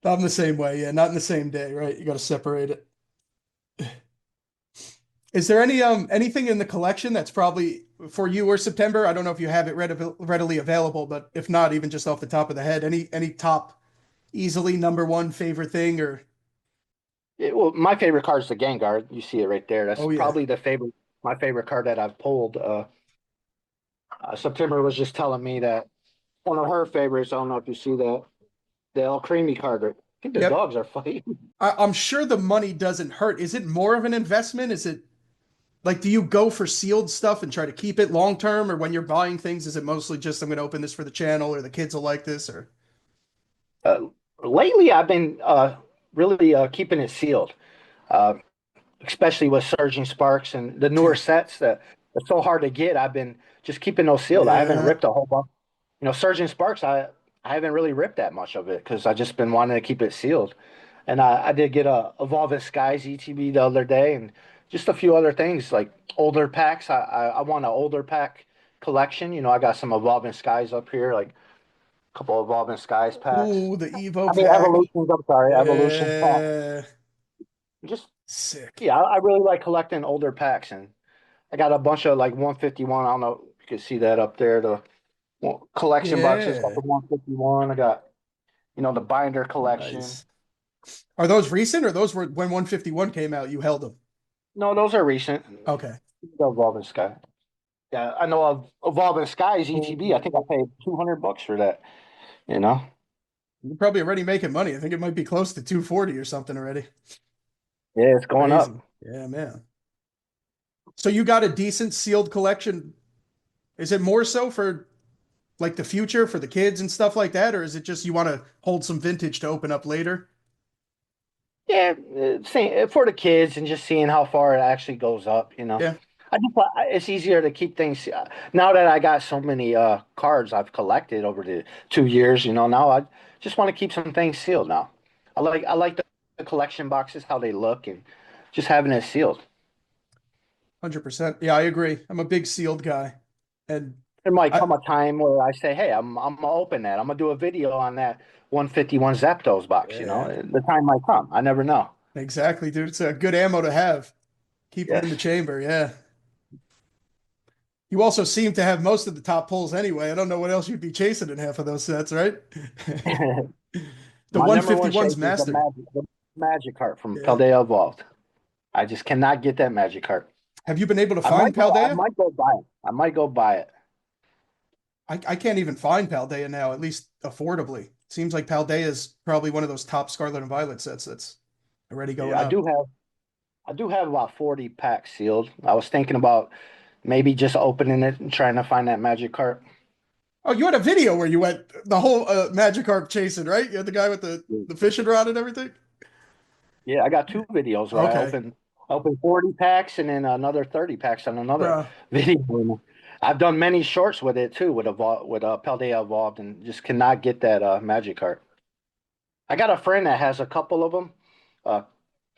I'm the same way. Yeah, not in the same day, right? You got to separate it. Is there anything in the collection that's probably for you or September? I don't know if you have it readily available, but if not, even just off the top of the head, any top easily number one favorite thing or Well, my favorite card is the Gengar. You see it right there. That's oh yeah. probably my favorite card that I've pulled. September was just telling me that one of her favorites. I don't know if you see that, the El Creamy card. I think the Yep. dogs are fighting. I'm sure the money doesn't hurt. Is it more of an investment? Is it like do you go for sealed stuff and try to keep it long term, or when you're buying things, is it mostly just I'm going to open this for the channel or the kids will like this or Uh, Lately, I've been really keeping it sealed, uh, especially with Surging Sparks and the newer sets that are so hard to get. I've been just keeping those sealed. I haven't yeah. ripped a whole bunch. Surging Sparks, I haven't really ripped that much of it because I just been wanting to keep it sealed. And I did get a Evolving Skies ETB the other day, and just a few other things like older packs. I want an older pack collection. I got some Evolving Skies up here, like a couple Evolving Skies packs. Ooh, the Evo I mean pack. Evolutions. I'm sorry, Evolution pack. Yeah. Just Sick. yeah, I really like collecting older packs, and I got a bunch of like 151. I don't know if you can see that up there. The collection boxes got Yeah. the 151. I got the binder collection. Nice. Are those recent or those were when 151 came out, you held them? No, those are recent. Okay. The Evolving Sky. Yeah, I know of Evolving Skies ETB. I think I paid $200 for that. You know. You're probably already making money. I think it might be close to 240 or something already. Yeah, it's going up. Crazy. Yeah, man. So you got a decent sealed collection. Is it more so for like the future for the kids and stuff like that, or is it just you want to hold some vintage to open up later? Yeah, for the kids and just seeing how far it actually goes up. Yeah, It's easier to keep things now that I got so many cards I've collected over the 2 years. Now I just want to keep some things sealed now. I like the collection boxes, how they look, and just having it sealed. 100%. Yeah, I agree. I'm a big sealed guy, and There might I come a time where I say, "Hey, I'm gonna open that. I'm gonna do a video on that 151 Zapdos box." yeah, The time might come. I never know. exactly, dude. It's a good ammo to have. Keep them Yes. in the chamber. Yeah. You also seem to have most of the top pulls anyway. I don't know what else you'd be chasing in half of those sets, right? The My number one chase 151's is mastered. the magic card from Yeah. Paldea Evolved. I just cannot get that magic card. Have you been able to I might find go. I Paldea? might go buy it. I might go buy it. I can't even find Paldea now, at least affordably. Seems like Paldea is probably one of those top Scarlet and Violet sets that's already going Yeah, up. I do have about 40 packs sealed. I was thinking about maybe just opening it and trying to find that magic card. Oh, you had a video where you went the whole Magikarp chasing, right? You had the guy with the fishing rod and everything. Yeah, I got two videos where Okay, I opened 40 packs and then another 30 packs on another bro. video. I've done many shorts with it too, with Paldea Evolved, and just cannot get that magic card. I got a friend that has a couple of them, uh,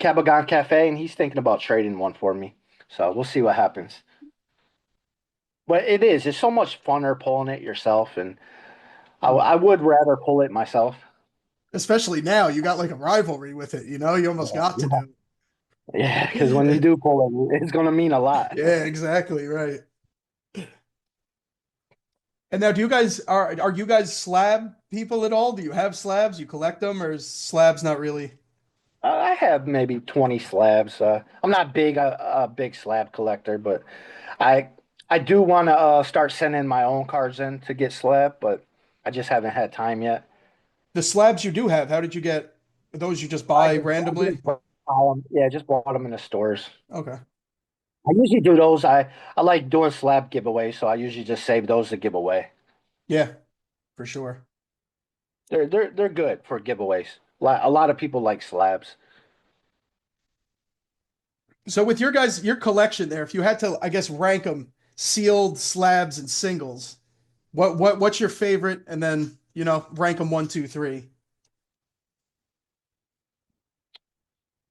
Cabagon Cafe, and he's thinking about trading one for me. So we'll see what happens. But it's so much funner pulling it yourself, and I would rather pull it myself. Especially now, you got like a rivalry with it. You know, you almost got to Yeah. do. Yeah, because when you do pull it, it's gonna mean a lot. Yeah, exactly, right. And now, do you guys are you guys slab people at all? Do you have slabs? You collect them, or is slabs not really? I have maybe 20 slabs. I'm not a big slab collector, but I I do want to start sending my own cards in to get slab, but I just haven't had time yet. The slabs you do have, how did you get those? You just I buy just randomly? buy them. Yeah, just bought them in the stores. Okay. I usually do those. I like doing slab giveaways, so I usually just save those to give away. Yeah, for sure. They're good for giveaways. A lot of people like slabs. So with your collection there, if you had to, I guess, rank them sealed, slabs, and singles, what's your favorite? And then, rank them one, two, three.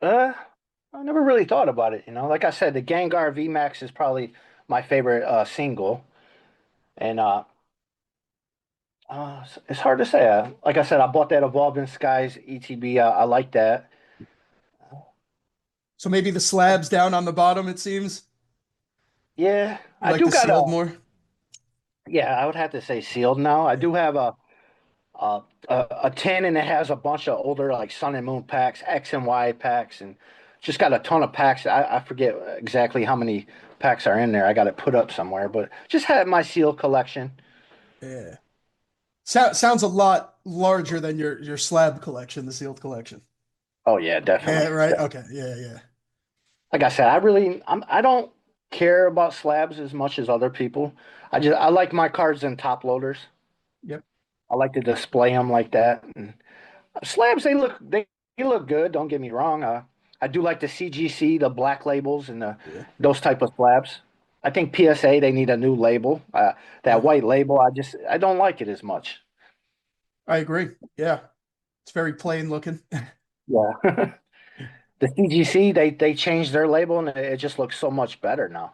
Uh, I never really thought about it. Like I said, the Gengar VMAX is probably my favorite single, and it's hard to say. Like I said, I bought that Evolving Skies ETB. I like that. So maybe the slabs down on the bottom, it seems. Yeah, You I like do the got sealed a. more? Yeah, I would have to say sealed now. I Yeah. do have a tin, and it has a bunch of older like Sun and Moon packs, X and Y packs, and just got a ton of packs. I forget exactly how many packs are in there. I got it put up somewhere, but just had my seal collection. Yeah. Sounds a lot larger than your slab collection, the sealed collection. Oh yeah, Yeah, definitely. right. Okay. Yeah, yeah. Like I said, I don't care about slabs as much as other people. I like my cards in top loaders. Yep. I like to display them like that. And slabs, they look good. Don't get me wrong. I do like the CGC, the black labels, and Yeah. those type of slabs. I think PSA they need a new label. That Yeah. white label, I don't like it as much. I agree. Yeah. It's very plain looking. Yeah, the CGC they changed their label and it just looks so much better now.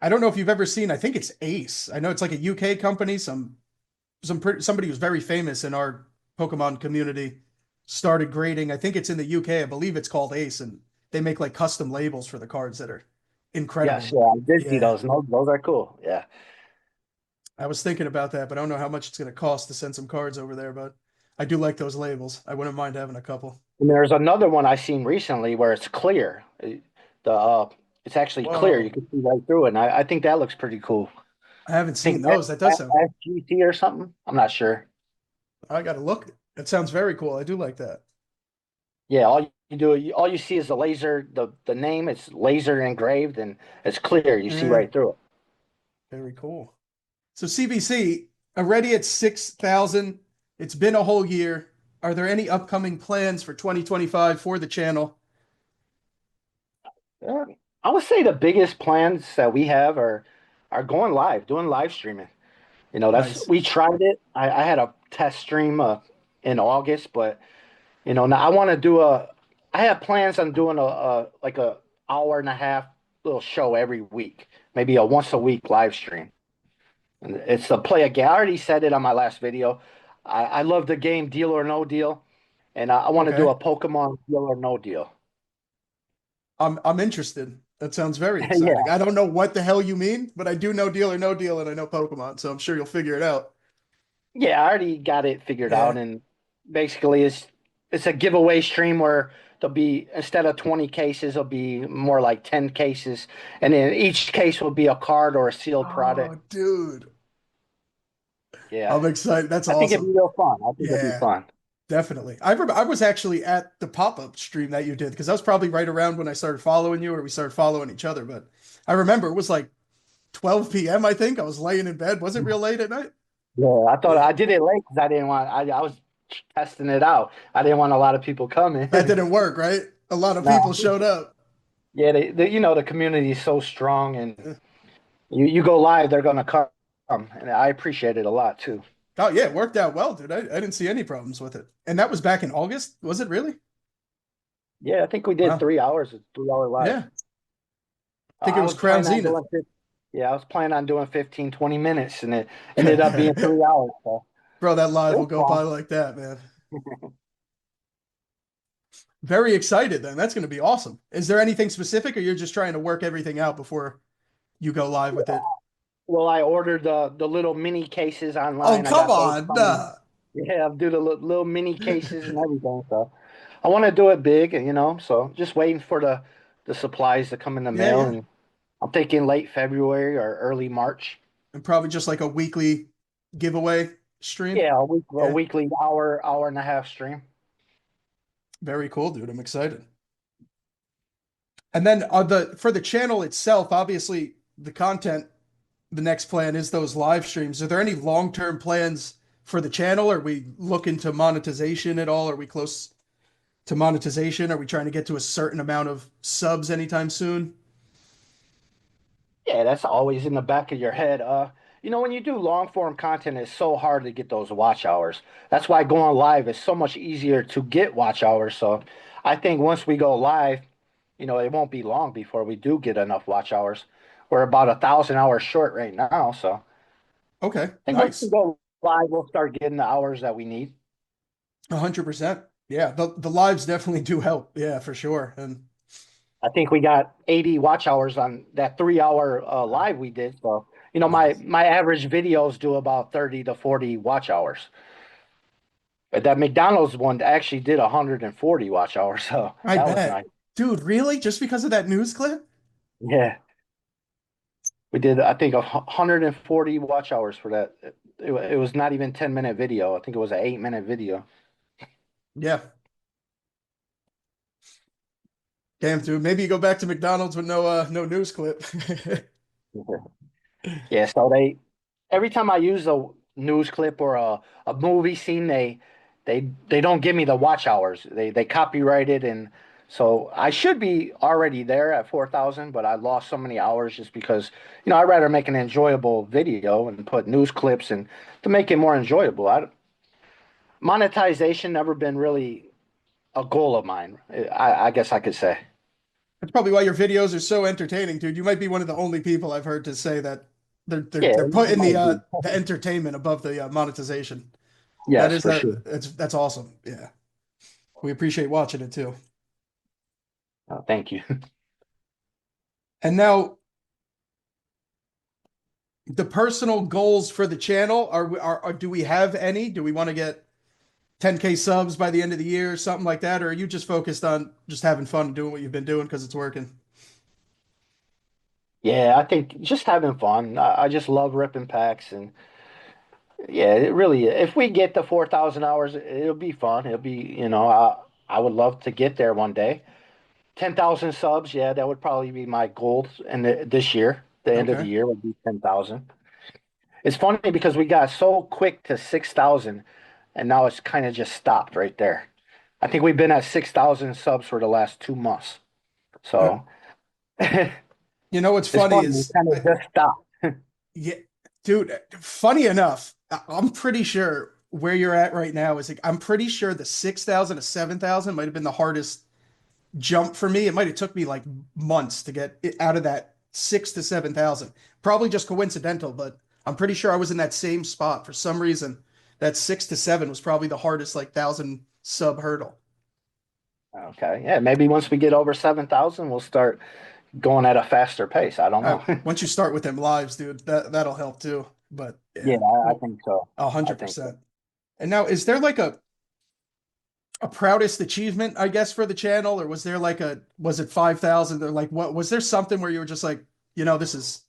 I don't know if you've ever seen, I think it's Ace. I know it's like a UK company, somebody who's very famous in our Pokemon community started grading. I think it's in the UK. I believe it's called Ace, and they make like custom labels for the cards that are Yes, incredible. yeah, I did see Yeah. those. No, those are cool. Yeah. I was thinking about that, but I don't know how much it's going to cost to send some cards over there, but I do like those labels. I wouldn't mind having a couple. And there's another one I seen recently where it's clear. The it's actually clear. You Whoa. can see right through it. And I think that looks pretty cool. I haven't I seen think those. That does sound, SGT or something. I'm not sure. I got to look. That sounds very cool. I do like that. Yeah, all you see is the laser, the name. It's laser engraved and it's clear. You see Yeah, right through it. very cool. So CBC already at 6,000. It's been a whole year. Are there any upcoming plans for 2025 for the channel? Yeah. I would say the biggest plans that we have are going live, doing live streaming. That's Nice. we tried it. I had a test stream in August, but now I want to do a. I have plans on doing a like a hour and a half little show every week, maybe a once a week live stream. And it's to play a game. I already said it on my last video. I love the game Deal or No Deal, and I want to do Okay. a Pokemon Deal or No Deal. I'm interested. That sounds very Yeah, exciting. I don't know what the hell you mean, but I do know Deal or No Deal and I know Pokemon, so I'm sure you'll figure it out. yeah, I already got it figured Yeah. out, and basically it's a giveaway stream where there'll be instead of 20 cases, it'll be more like 10 cases, and then each case will be a card or a sealed product. Oh, dude. Yeah, I'm excited. That's I think it'd be awesome. real fun. I think it'd be Yeah, fun. definitely. I remember I was actually at the pop-up stream that you did because that was probably right around when I started following you or we started following each other. But I remember it was like 12 p.m., I think. I was laying in bed. Was it real late at night? Yeah, I thought Yeah. I did it late because I didn't want. I was testing it out. I didn't want a lot of people coming. That didn't work, right? A lot of people No, showed up. yeah, the community is so strong, and you go live, they're gonna come, and I appreciate it a lot too. Oh, yeah, it worked out well, dude. I didn't see any problems with it. And that was back in August, was it really? Yeah, I think we did Wow. 3 hours, 3 hour live. Yeah. I think it I was was Crown planning on Zenith. doing 50, yeah, I was planning on doing 15, 20 minutes, and it ended up being 3 hours. So Bro, that it live will was go by fun. like that, man. Very excited then. That's going to be awesome. Is there anything specific, or you're just trying to work everything out before you go live with it? Well, I ordered the little mini cases Oh, online. I come got those on. coming. Nah. Yeah, I'll do the little mini cases and everything. So I want to do it big, you know. So just waiting for the supplies to come in the Yeah, mail, yeah. and I'm thinking late February or early March. And probably just like a weekly giveaway stream. Yeah, a Yeah. weekly hour and a half stream. Very cool, dude. I'm excited. And then for the channel itself, obviously the content, the next plan is those live streams. Are there any long-term plans for the channel? Are we looking to monetization at all? Are we close to monetization? Are we trying to get to a certain amount of subs anytime soon? Yeah, that's always in the back of your head. When you do long form content, it's so hard to get those watch hours. That's why going live is so much easier to get watch hours. So I think once we go live, it won't be long before we do get enough watch hours. We're about 1,000 hours short right now. So I Okay, think once we nice. go live, we'll start getting the hours that we need. 100%. Yeah, the lives definitely do help. Yeah, for sure. And I think we got 80 watch hours on that 3 hour live we did. So, nice. my average videos do about 30 to 40 watch hours. But that McDonald's one actually did 140 watch hours, so I that was bet. nice. Dude, really? Just because of that news clip? Yeah, we did I think 140 watch hours for that. It was not even 10-minute video. I think it was an 8-minute video. Yeah. Damn, dude. Maybe you go back to McDonald's with no news clip. Yeah, so every time I use a news clip or a movie scene, they don't give me the watch hours. They copyright it, and so I should be already there at 4,000, but I lost so many hours just because I'd rather make an enjoyable video and put news clips and to make it more enjoyable. Monetization never been really a goal of mine. I guess I could say. That's probably why your videos are so entertaining, dude. You might be one of the only people I've heard to say that Yeah, they're it putting might be. the entertainment above the monetization. That Yes, is for sure. that's awesome. Yeah. We appreciate watching it too. Thank you. And now the personal goals for the channel do we have any? Do we want to get 10K subs by the end of the year or something like that? Or are you just focused on just having fun and doing what you've been doing because it's working? Yeah, I think just having fun. I just love ripping packs, and yeah, it really. If we get the 4,000 hours, it'll be fun. It'll be, I would love to get there one day. 10,000 subs, yeah, that would probably be my goal. And this year, the end of the Okay. year would be 10,000. It's funny because we got so quick to 6,000, and now it's kind of just stopped right there. I think we've been at 6,000 subs for the last 2 months. Uh, So it's you know what's funny funny. It is kind of just stopped. yeah, dude, funny enough, I'm pretty sure where you're at right now is like, I'm pretty sure the 6,000 to 7,000 might have been the hardest jump for me. It might have took me like months to get it out of that 6 to 7,000. Probably just coincidental, but I'm pretty sure I was in that same spot for some reason. That 6 to 7 was probably the hardest like 1,000 sub hurdle. Okay. Yeah, maybe once we get over 7,000, we'll start going at a faster pace. I don't know. Once you start with them lives, dude, that'll help too. But Yeah, yeah, I think so. a I hundred think so. percent. And now, is there like a proudest achievement, I guess, for the channel, or was there like was it 5,000 or like what was there something where you were just like, this is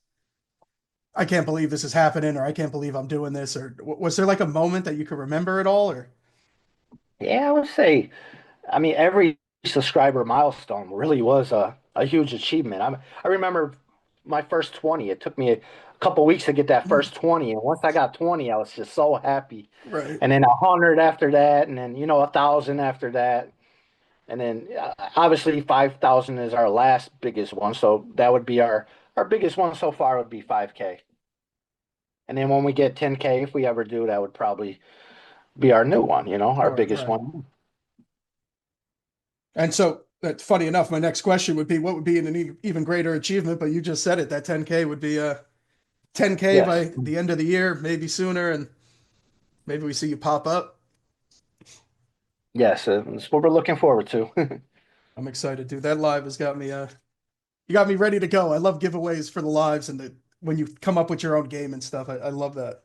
I can't believe this is happening, or I can't believe I'm doing this, or was there like a moment that you could remember at all, or Yeah, I would say, I mean, every subscriber milestone really was a huge achievement. I remember my first 20. It took me a couple weeks to get that first 20. And once I got 20, I was just so happy. right? And then 100 after that. And then, 1,000 after that. And then obviously 5,000 is our last biggest one. So that would be our biggest one so far would be 5K. And then when we get 10K, if we ever do, that would probably be our new one, our Right, biggest right. one. And so that's funny enough. My next question would be, what would be an even greater achievement? But you just said it. That 10K would be 10K Yes. by the end of the year, maybe sooner, and maybe we see you pop up. Yes, that's what we're looking forward to. I'm excited, dude. That live has got me you got me ready to go. I love giveaways for the lives and when you come up with your own game and stuff. I love that.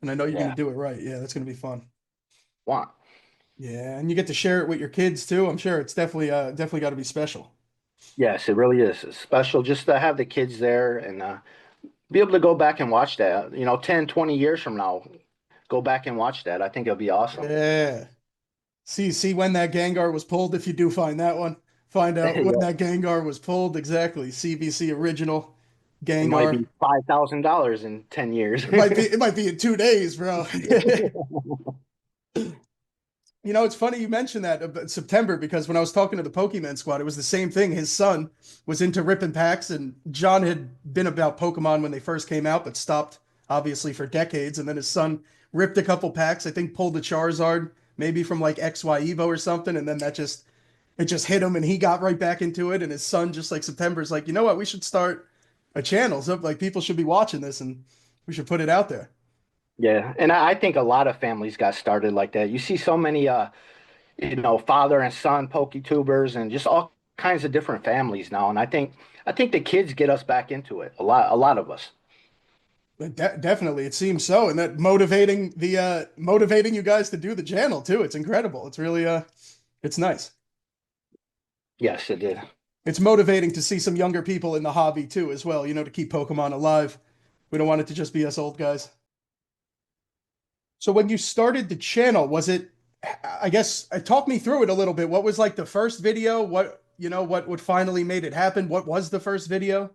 And I know you're gonna Yeah, do it right. Yeah, that's gonna be fun. want. Yeah, and you get to share it with your kids too. I'm sure it's definitely got to be special. Yes, it really is. It's special just to have the kids there and be able to go back and watch that. 10, 20 years from now, go back and watch that. I think it'll be awesome. Yeah. See when that Gengar was pulled if you do find that one. Find out when Yeah, that Gengar was pulled exactly. CBC original it might Gengar. be $5,000 in 10 years. It might be in 2 days, bro. It's funny you mentioned that about September because when I was talking to the Pokemon squad, it was the same thing. His son was into ripping packs, and John had been about Pokemon when they first came out, but stopped obviously for decades. And then his son ripped a couple packs. I think pulled a Charizard, maybe from like XY Evo or something, and then it just hit him, and he got right back into it. And his son, just like September's, like, you know what? We should start a channel. So like people should be watching this, and we should put it out there. Yeah, and I think a lot of families got started like that. You see so many father and son PokeTubers and just all kinds of different families now. And I think the kids get us back into it. A lot of us. Definitely, it seems so, and that motivating you guys to do the channel too. It's incredible. It's really it's nice. Yes, it did. It's motivating to see some younger people in the hobby too, as well. To keep Pokemon alive. We don't want it to just be us old guys. So when you started the channel, was it? I guess talk me through it a little bit. What was like the first video? What finally made it happen? What was the first video?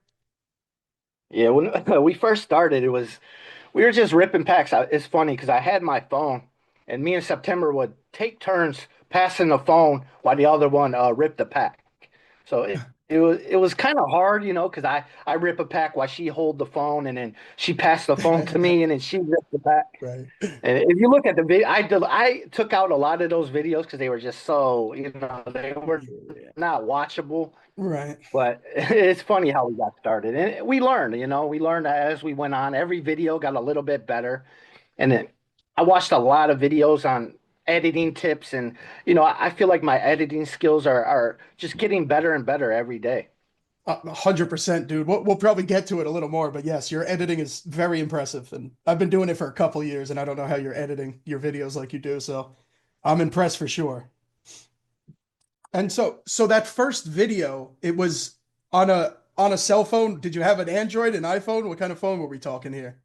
Yeah, when we first started, we were just ripping packs. It's funny because I had my phone, and me and September would take turns passing the phone while the other one ripped the pack. So it was kind of hard, because I rip a pack while she hold the phone, and then she passed the phone to me, and then she ripped the pack. Right. And if you look at the video, I took out a lot of those videos because they were just so, they were not watchable. Right. But it's funny how we got started. And we learned as we went on. Every video got a little bit better. And then I watched a lot of videos on editing tips. And, I feel like my editing skills are just getting better and better every day. 100%, dude. We'll probably get to it a little more, but yes, your editing is very impressive, and I've been doing it for a couple years, and I don't know how you're editing your videos like you do, so I'm impressed for sure. And so that first video, it was on a cell phone. Did you have an Android, an iPhone? What kind of phone were we talking here?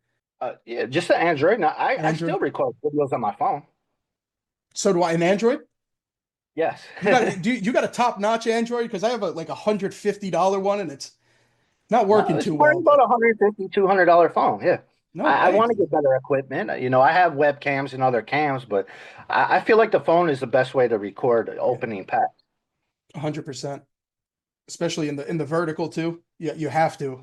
Yeah, just the Android. Now, I still Android. record videos on my phone. So do I. An Android? Yes. You got a top-notch Android? Because I have like $150 one, and it's not No, working it's too probably well. about But $150, $200 phone. Yeah. no I way, want to dude. get better equipment. I have webcams and other cams, but I feel like the phone is the best way to record Yeah, opening packs. 100%. Especially in the vertical too. Yeah, you have to.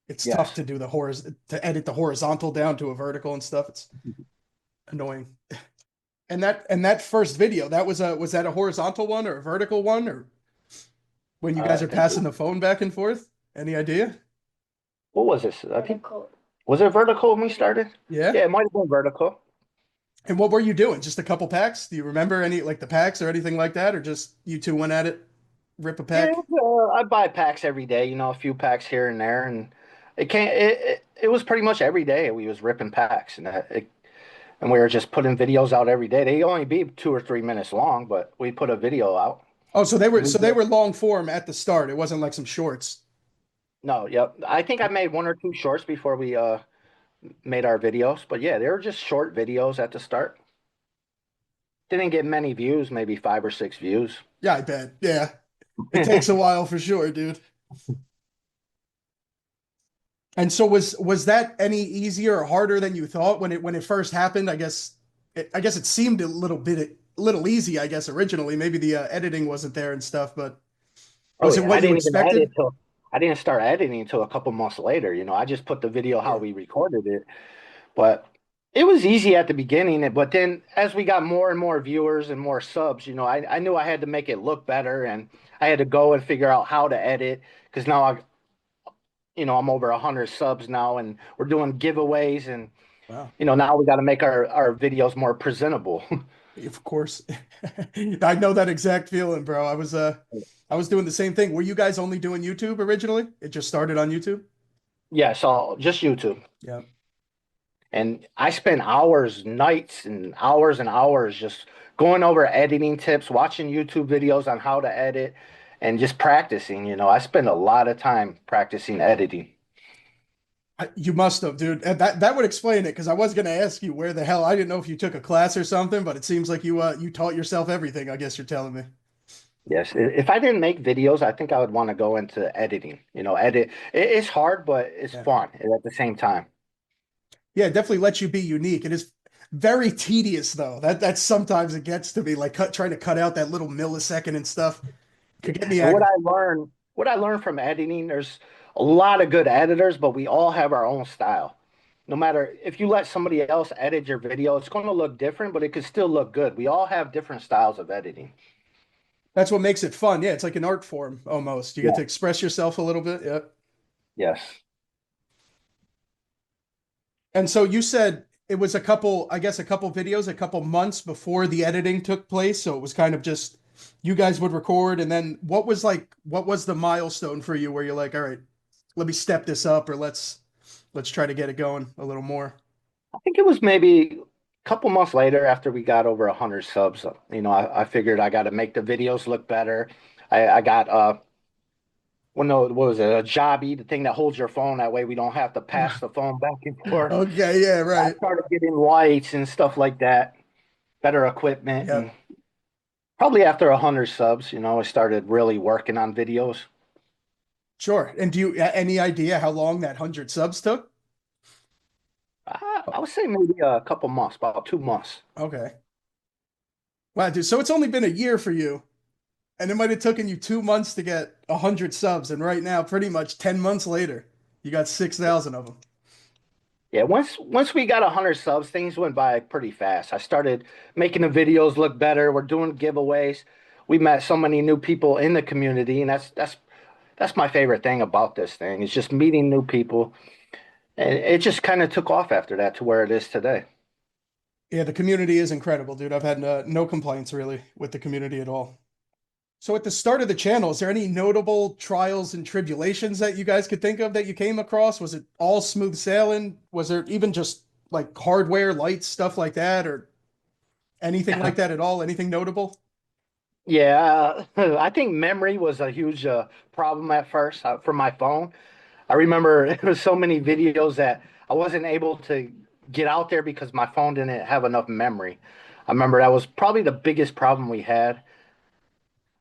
It's tough Yes. to do to edit the horizontal down to a vertical and stuff. It's annoying. And that first video, was that a horizontal one or a vertical one, or when you guys I are think passing the phone back and forth? Any idea? what was this? I think Vertical. was it vertical when we started? Yeah. Yeah, it might have been vertical. And what were you doing? Just a couple packs? Do you remember any like the packs or anything like that, or just you two went at it, rip a Yeah, pack? I buy packs every day. A few packs here and there, and it was pretty much every day we was ripping packs, and we were just putting videos out every day. They only be 2 or 3 minutes long, but we put a video out. Oh, so they were We so they did. were long form at the start. It wasn't like some shorts. No, yep. I think I made one or two shorts before we made our videos, but yeah, they were just short videos at the start. Didn't get many views, maybe 5 or 6 views. Yeah, I bet. Yeah. It takes a while for sure, dude. And so was that any easier or harder than you thought when it first happened? I guess it seemed a little easy, I guess originally. Maybe the editing wasn't there and stuff, but Oh was it yeah, I what you didn't even edit expected? till I didn't start editing until a couple months later. I just put the video how Yeah. we recorded it, but it was easy at the beginning. But then as we got more and more viewers and more subs, I knew I had to make it look better, and I had to go and figure out how to edit because now I'm over 100 subs now, and we're doing giveaways, and Wow. now we got to make our videos more presentable. Of course. I know that exact feeling, bro. I was doing the same thing. Were you guys only doing YouTube originally? It just started on YouTube? Yeah, so just YouTube. Yeah. And I spent hours, nights, and hours just going over editing tips, watching YouTube videos on how to edit, and just practicing. I spent a lot of time practicing editing. You must have, dude. And that would explain it because I was gonna ask you where the hell. I didn't know if you took a class or something, but it seems like you taught yourself everything, I guess you're telling me. Yes, if I didn't make videos, I think I would want to go into editing. Edit. It's hard, but it's Yeah. fun at the same time. Yeah, it definitely lets you be unique. It is very tedious though. That sometimes it gets to be like trying to cut out that little millisecond and stuff. Yeah. Could get me And aggravated. what I learned from editing, there's a lot of good editors, but we all have our own style. No matter if you let somebody else edit your video, it's going to look different, but it could still look good. We all have different styles of editing. That's what makes it fun. Yeah, it's like an art form almost. You get Yeah. to express yourself a little bit. Yeah. Yes. And so you said it was a couple, I guess a couple videos, a couple months before the editing took place. So it was kind of just you guys would record, and then what was the milestone for you where you're like, all right, let me step this up, or let's try to get it going a little more. I think it was maybe a couple months later after we got over 100 subs. I figured I got to make the videos look better. I got well, no, what was it? A jobby, the thing that holds your phone. That way we don't have to pass the phone back and forth. Okay, yeah, I right. started getting lights and stuff like that, better equipment, and Yep. probably after 100 subs, I started really working on videos. Sure. And do you any idea how long that 100 subs took? I would say maybe a couple months, about 2 months. Okay. Wow, dude. So it's only been a year for you, and it might have taken you 2 months to get 100 subs, and right now, pretty much 10 months later, you got 6,000 of them. Yeah, once we got 100 subs, things went by pretty fast. I started making the videos look better. We're doing giveaways. We met so many new people in the community, and that's my favorite thing about this thing. It's just meeting new people, and it just kind of took off after that to where it is today. Yeah, the community is incredible, dude. I've had no complaints really with the community at all. So at the start of the channel, is there any notable trials and tribulations that you guys could think of that you came across? Was it all smooth sailing? Was there even just like hardware, lights, stuff like that, or anything like that at all? Anything notable? Yeah, I think memory was a huge problem at first for my phone. I remember there was so many videos that I wasn't able to get out there because my phone didn't have enough memory. I remember that was probably the biggest problem we had.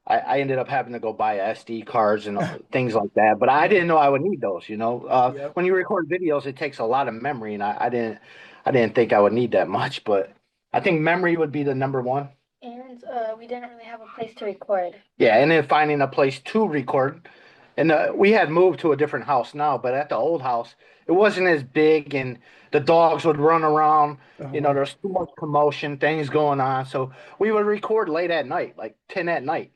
I ended up having to go buy SD cards and things like that, but I Yep. didn't know I would need those. Yep. When you record videos, it takes a lot of memory, and I didn't think I would need that much, but I think memory would be the number one. And we didn't really have a place to record. Yeah, and then finding a place to record. And we had moved to a different house now, but at the old house, it wasn't as big, and the dogs would run around. Oh, wow. There's too much commotion, things going on. So we would record late at night, like 10 at night.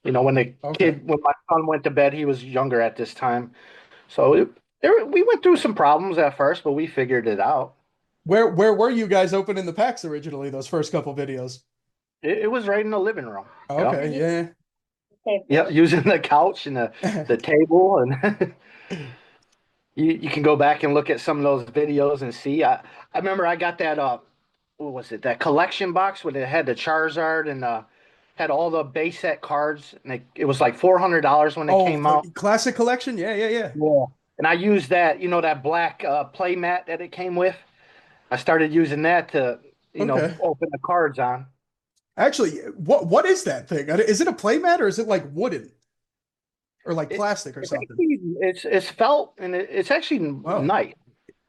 Okay. When my son went to bed, he was younger at this time. So we went through some problems at first, but we figured it out. Where were you guys opening the packs originally, those first couple videos? It was right in the living room. Okay, yeah. Yeah, using the couch and the table, and you can go back and look at some of those videos and see. I remember I got that what was it, that collection box where it had the Charizard and had all the base set cards, and it was like $400 when it Oh, came out. classic collection? Yeah, yeah, yeah. Yeah. And I used that, that black play mat that it came with. I started using that to, Okay. open the cards on. Actually, what is that thing? Is it a playmat or is it like wooden or like It, plastic or it's something? actually it's felt, and it's actually Wow. nice.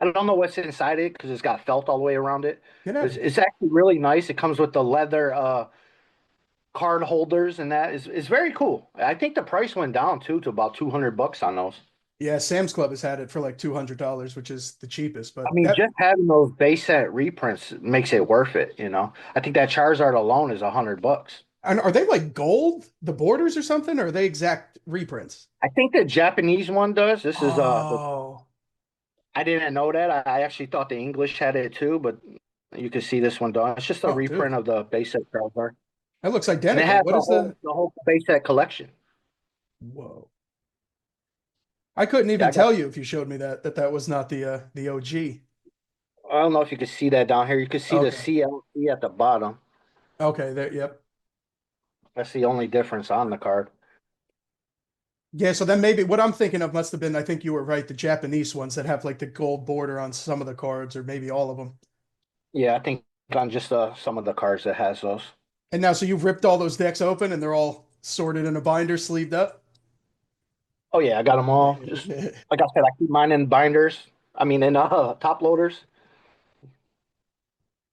I don't know what's inside it because it's got felt all the way around it. Get out of here. It's actually really nice. It comes with the leather card holders, and that is very cool. I think the price went down too to about $200 on those. Yeah, Sam's Club has had it for like $200, which is the cheapest, I but mean, that just having those base set reprints makes it worth it. I think that Charizard alone is $100. and are they like gold, the borders or something, or are they exact reprints? I think the Japanese one does. This is Oh, I didn't know that. I actually thought the English had it too, but You can see this one done. It's just a Oh, dude, reprint of the base set Charizard. that looks And it identical. has What is the? the whole base set collection. Whoa. I couldn't Yeah, even I got tell you if you showed me that was not the OG. I don't know if you can see that down here. You can see the Okay. CLC at the bottom. Okay, there, yep. That's the only difference on the card. Yeah, so then maybe what I'm thinking of must have been, I think you were right, the Japanese ones that have like the gold border on some of the cards, or maybe all of them. Yeah, I think on just some of the cards that has those. And now, so you've ripped all those decks open and they're all sorted in a binder, sleeved up? Oh yeah, I got them all. Just like I said, I keep mine in binders. I mean, in top loaders.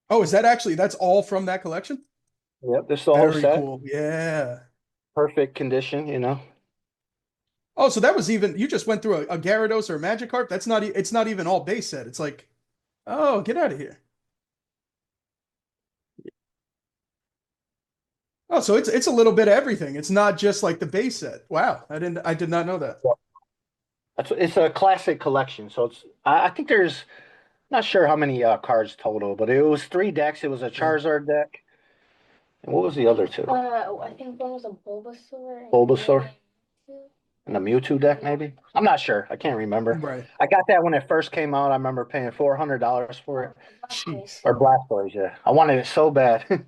Oh, is that actually, that's all from that collection? Yep, this is the whole Very set. cool. Yeah. Perfect condition, you know. Oh, so that was even, you just went through a Gyarados or a Magikarp? That's not, it's not even all base set. It's like, oh, get out of here. Oh, so it's a little bit of everything. It's not just like the base set. Wow, I did not know that. It's a classic collection. So I think there's not sure how many cards total, but it was 3 decks. It was a Yeah. Charizard deck. And what was the other two? I think one was a Bulbasaur and Bulbasaur Mewtwo. and the Mewtwo deck, maybe. I'm not sure. I can't remember. Right. I got that when it first came out. I remember paying $400 for it. Blastoise. Jeez. Or Blastoise, yeah. I wanted it so bad.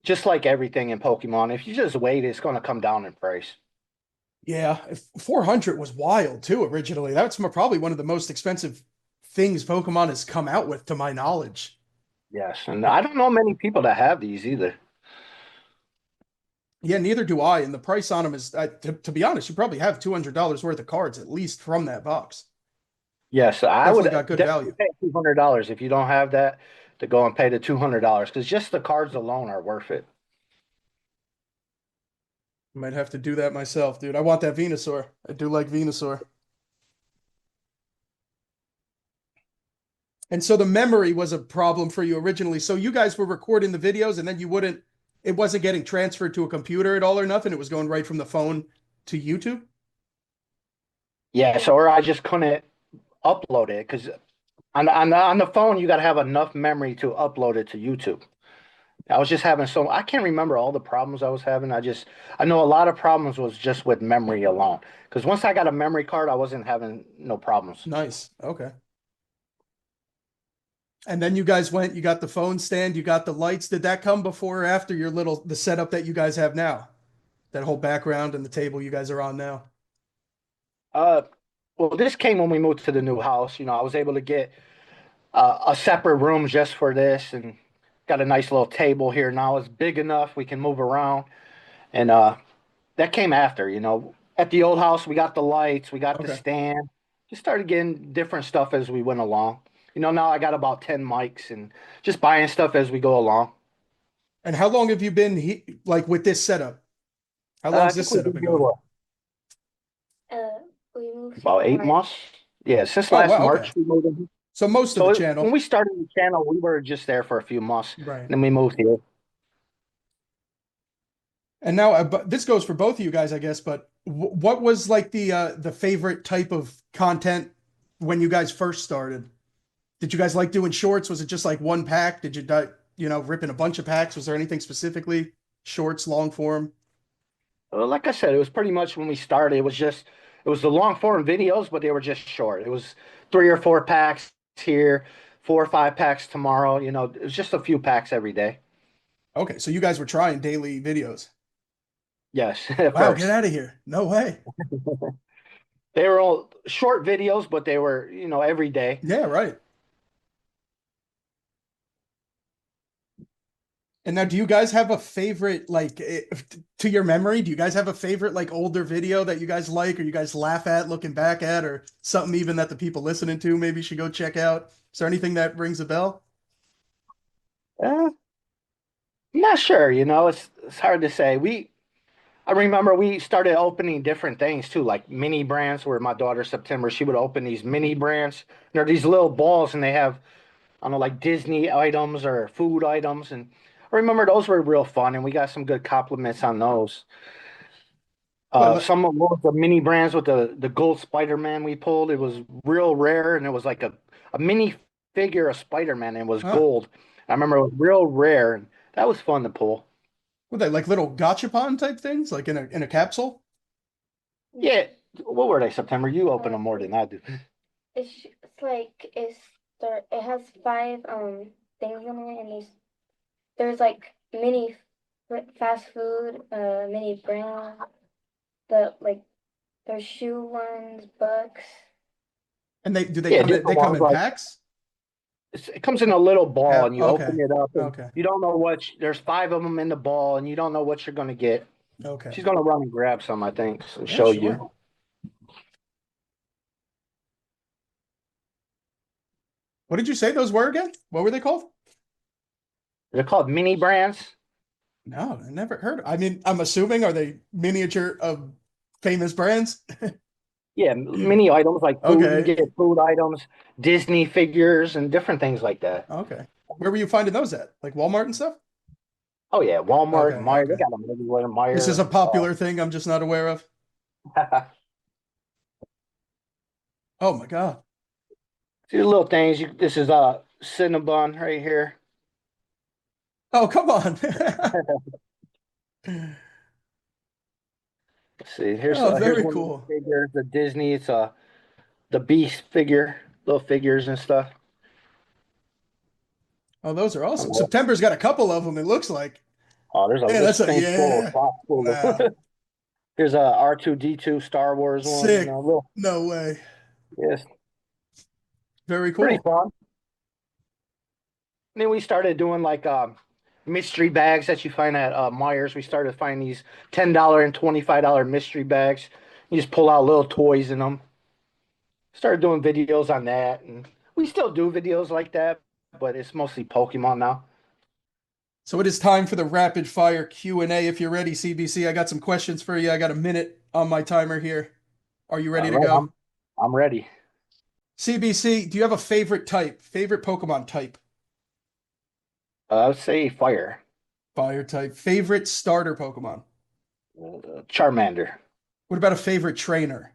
Just like everything in Pokemon, if you just wait, it's going to come down in price. Yeah, 400 was wild too originally. That's probably one of the most expensive things Pokemon has come out with, to my knowledge. Yes, and I don't know many people that have these either. Yeah, neither do I. And the price on them is, to be honest, you probably have $200 worth of cards at least from that box. Yes, I would Definitely got good definitely value. pay $200 if you don't have that to go and pay the $200 because just the cards alone are worth it. Might have to do that myself, dude. I want that Venusaur. I do like Venusaur. And so the memory was a problem for you originally. So you guys were recording the videos and then it wasn't getting transferred to a computer at all or nothing. It was going right from the phone to YouTube. Yes, or I just couldn't upload it because on the phone you got to have enough memory to upload it to YouTube. I was just having I can't remember all the problems I was having. I know a lot of problems was just with memory alone. Because once I got a memory card, I wasn't having no problems. Nice. Okay. And then you guys went, you got the phone stand, you got the lights. Did that come before or after the setup that you guys have now? That whole background and the table you guys are on now. Uh, well, this came when we moved to the new house. You know, I was able to get a separate room just for this, and got a nice little table here now. It's big enough we can move around, and that came after. You know, at the old house we got the lights, we got the Okay. stand. Just started getting different stuff as we went along. You know, now I got about 10 mics and just buying stuff as we go along. And how long have you been like with this setup? How I long's this think we've setup been been here going? what, We moved here about in 8 months. March. Yeah, since Oh, last wow. Okay. March we moved in. So most of the So when channel. we started the channel, we were just there for a few months, Right. and then we moved here. And now, but this goes for both of you guys, I guess. But what was like the favorite type of content when you guys first started? Did you guys like doing shorts? Was it just like one pack? Did ripping a bunch of packs? Was there anything specifically? Shorts, long form? Well, like I said, it was pretty much when we started. It was the long form videos, but they were just short. It was 3 or 4 packs here, 4 or 5 packs tomorrow. You know, it was just a few packs every day. Okay, so you guys were trying daily videos. Yes, at Wow, get first. out of here. No way. They were all short videos, but they were, you know, every day. Yeah, right. And now, do you guys have a favorite, like, to your memory, do you guys have a favorite, like, older video that you guys like, or you guys laugh at looking back at, or something even that the people listening to maybe should go check out? Is there anything that rings a bell? Uh, I'm not sure, you know, it's hard to say. I remember we started opening different things too, like mini brands where my daughter September, she would open these mini brands. They're these little balls and they have, I don't know, like Disney items or food items. And I remember those were real fun and we got some good compliments on those. Well, Some of what was the mini brands with the gold Spider-Man we pulled. It was real rare, and it was like a mini figure of Spider-Man, and it was huh. gold. I remember it was real rare, and that was fun to pull. Were they like little gachapon type things, like in a capsule? Yeah, what were they, September? You open them more than I do. It's like it has five things in it, and there's like mini fast food, mini brand, like there's shoe ones, books. And they do they Yeah, come in different they come ones. in Like packs? it comes in a little ball, and you Okay. open it up, and Okay. you don't know there's five of them in the ball, and you don't know what you're gonna get. Okay. She's gonna run and grab some, I think, and Yeah, show sure. you. What did you say those were again? What were they called? They're called mini brands. No, I never heard. I mean, I'm assuming are they miniature of famous brands? Yeah, mini items like food. You Okay. can get food items, Disney figures, and different things like that. Okay. Where were you finding those at? Like Walmart and stuff? Oh yeah, Walmart, Okay. Meyer, they Okay. got them everywhere. This is a Meyer. popular thing I'm just not aware of. Oh my God. See the little things. This is Cinnabon right here. Oh, come on. Let's see, Oh, here's very one of the cool. figures, the Disney. It's the Beast figure, little figures and stuff. Oh, those are awesome. Oh, September's got a couple of them, it looks like. Yeah, this that's a thing's full, yeah. chock full Wow. of. Here's a R2D2 Star Wars one. Sick. Little, No way. yes, Very pretty cool. fun. And then we started doing like mystery bags that you find at Myers. We started finding these $10 and $25 mystery bags. You just pull out little toys in them. Started doing videos on that, and we still do videos like that, but it's mostly Pokemon now. So it is time for the rapid fire Q&A. If you're ready, CBC, I got some questions for you. I got a minute on my timer here. Are you ready All to right, go? I'm ready. CBC, do you have a favorite type? Favorite Pokemon type? I would say fire. Fire type. Favorite starter Pokemon? Charmander. What about a favorite trainer?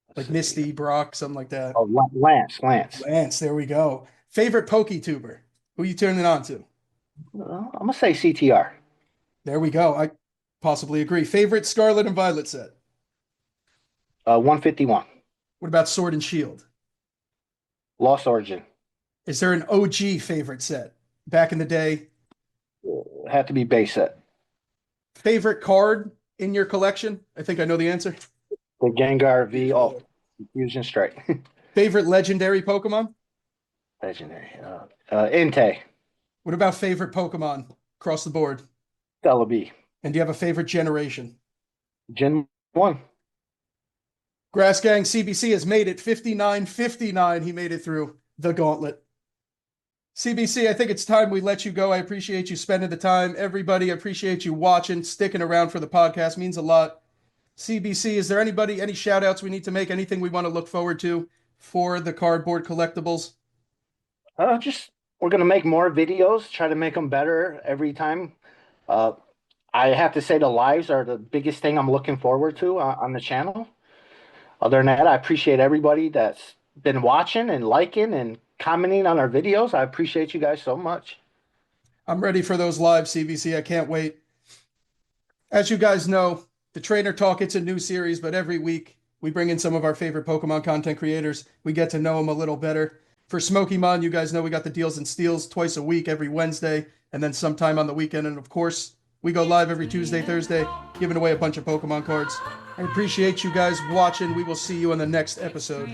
Let's Like see. Misty, Brock, something like that. Oh, Lance. Lance, there we go. Favorite PokeTuber? Who you turning on to? I'm gonna say CTR. There we go. I possibly agree. Favorite Scarlet and Violet set? 151. What about Sword and Shield? Lost Origin. Is there an OG favorite set? Back in the day, Had to be base set. favorite card in your collection? I think I know the answer. The Gengar V Alt Fusion Strike. Favorite legendary Pokemon? Legendary. Entei. What about favorite Pokemon across the board? Celebi. And do you have a favorite generation? Gen 1. Grass Gang CBC has made it 59-59. He made it through the gauntlet. CBC, I think it's time we let you go. I appreciate you spending the time. Everybody, I appreciate you watching, sticking around for the podcast. Means a lot. CBC, is there any shout outs we need to make? Anything we want to look forward to for the cardboard collectibles? Just we're gonna make more videos, try to make them better every time. Uh, I have to say the lives are the biggest thing I'm looking forward to on the channel. Other than that, I appreciate everybody that's been watching and liking and commenting on our videos. I appreciate you guys so much. I'm ready for those live, CBC. I can't wait. As you guys know, the Trainer Talk, it's a new series, but every week we bring in some of our favorite Pokemon content creators. We get to know them a little better. For Smokemon, you guys know we got the Deals and Steals twice a week, every Wednesday, and then sometime on the weekend. And of course, we go live every Tuesday, Thursday, giving away a bunch of Pokemon cards. I appreciate you guys watching. We will see you in the next episode.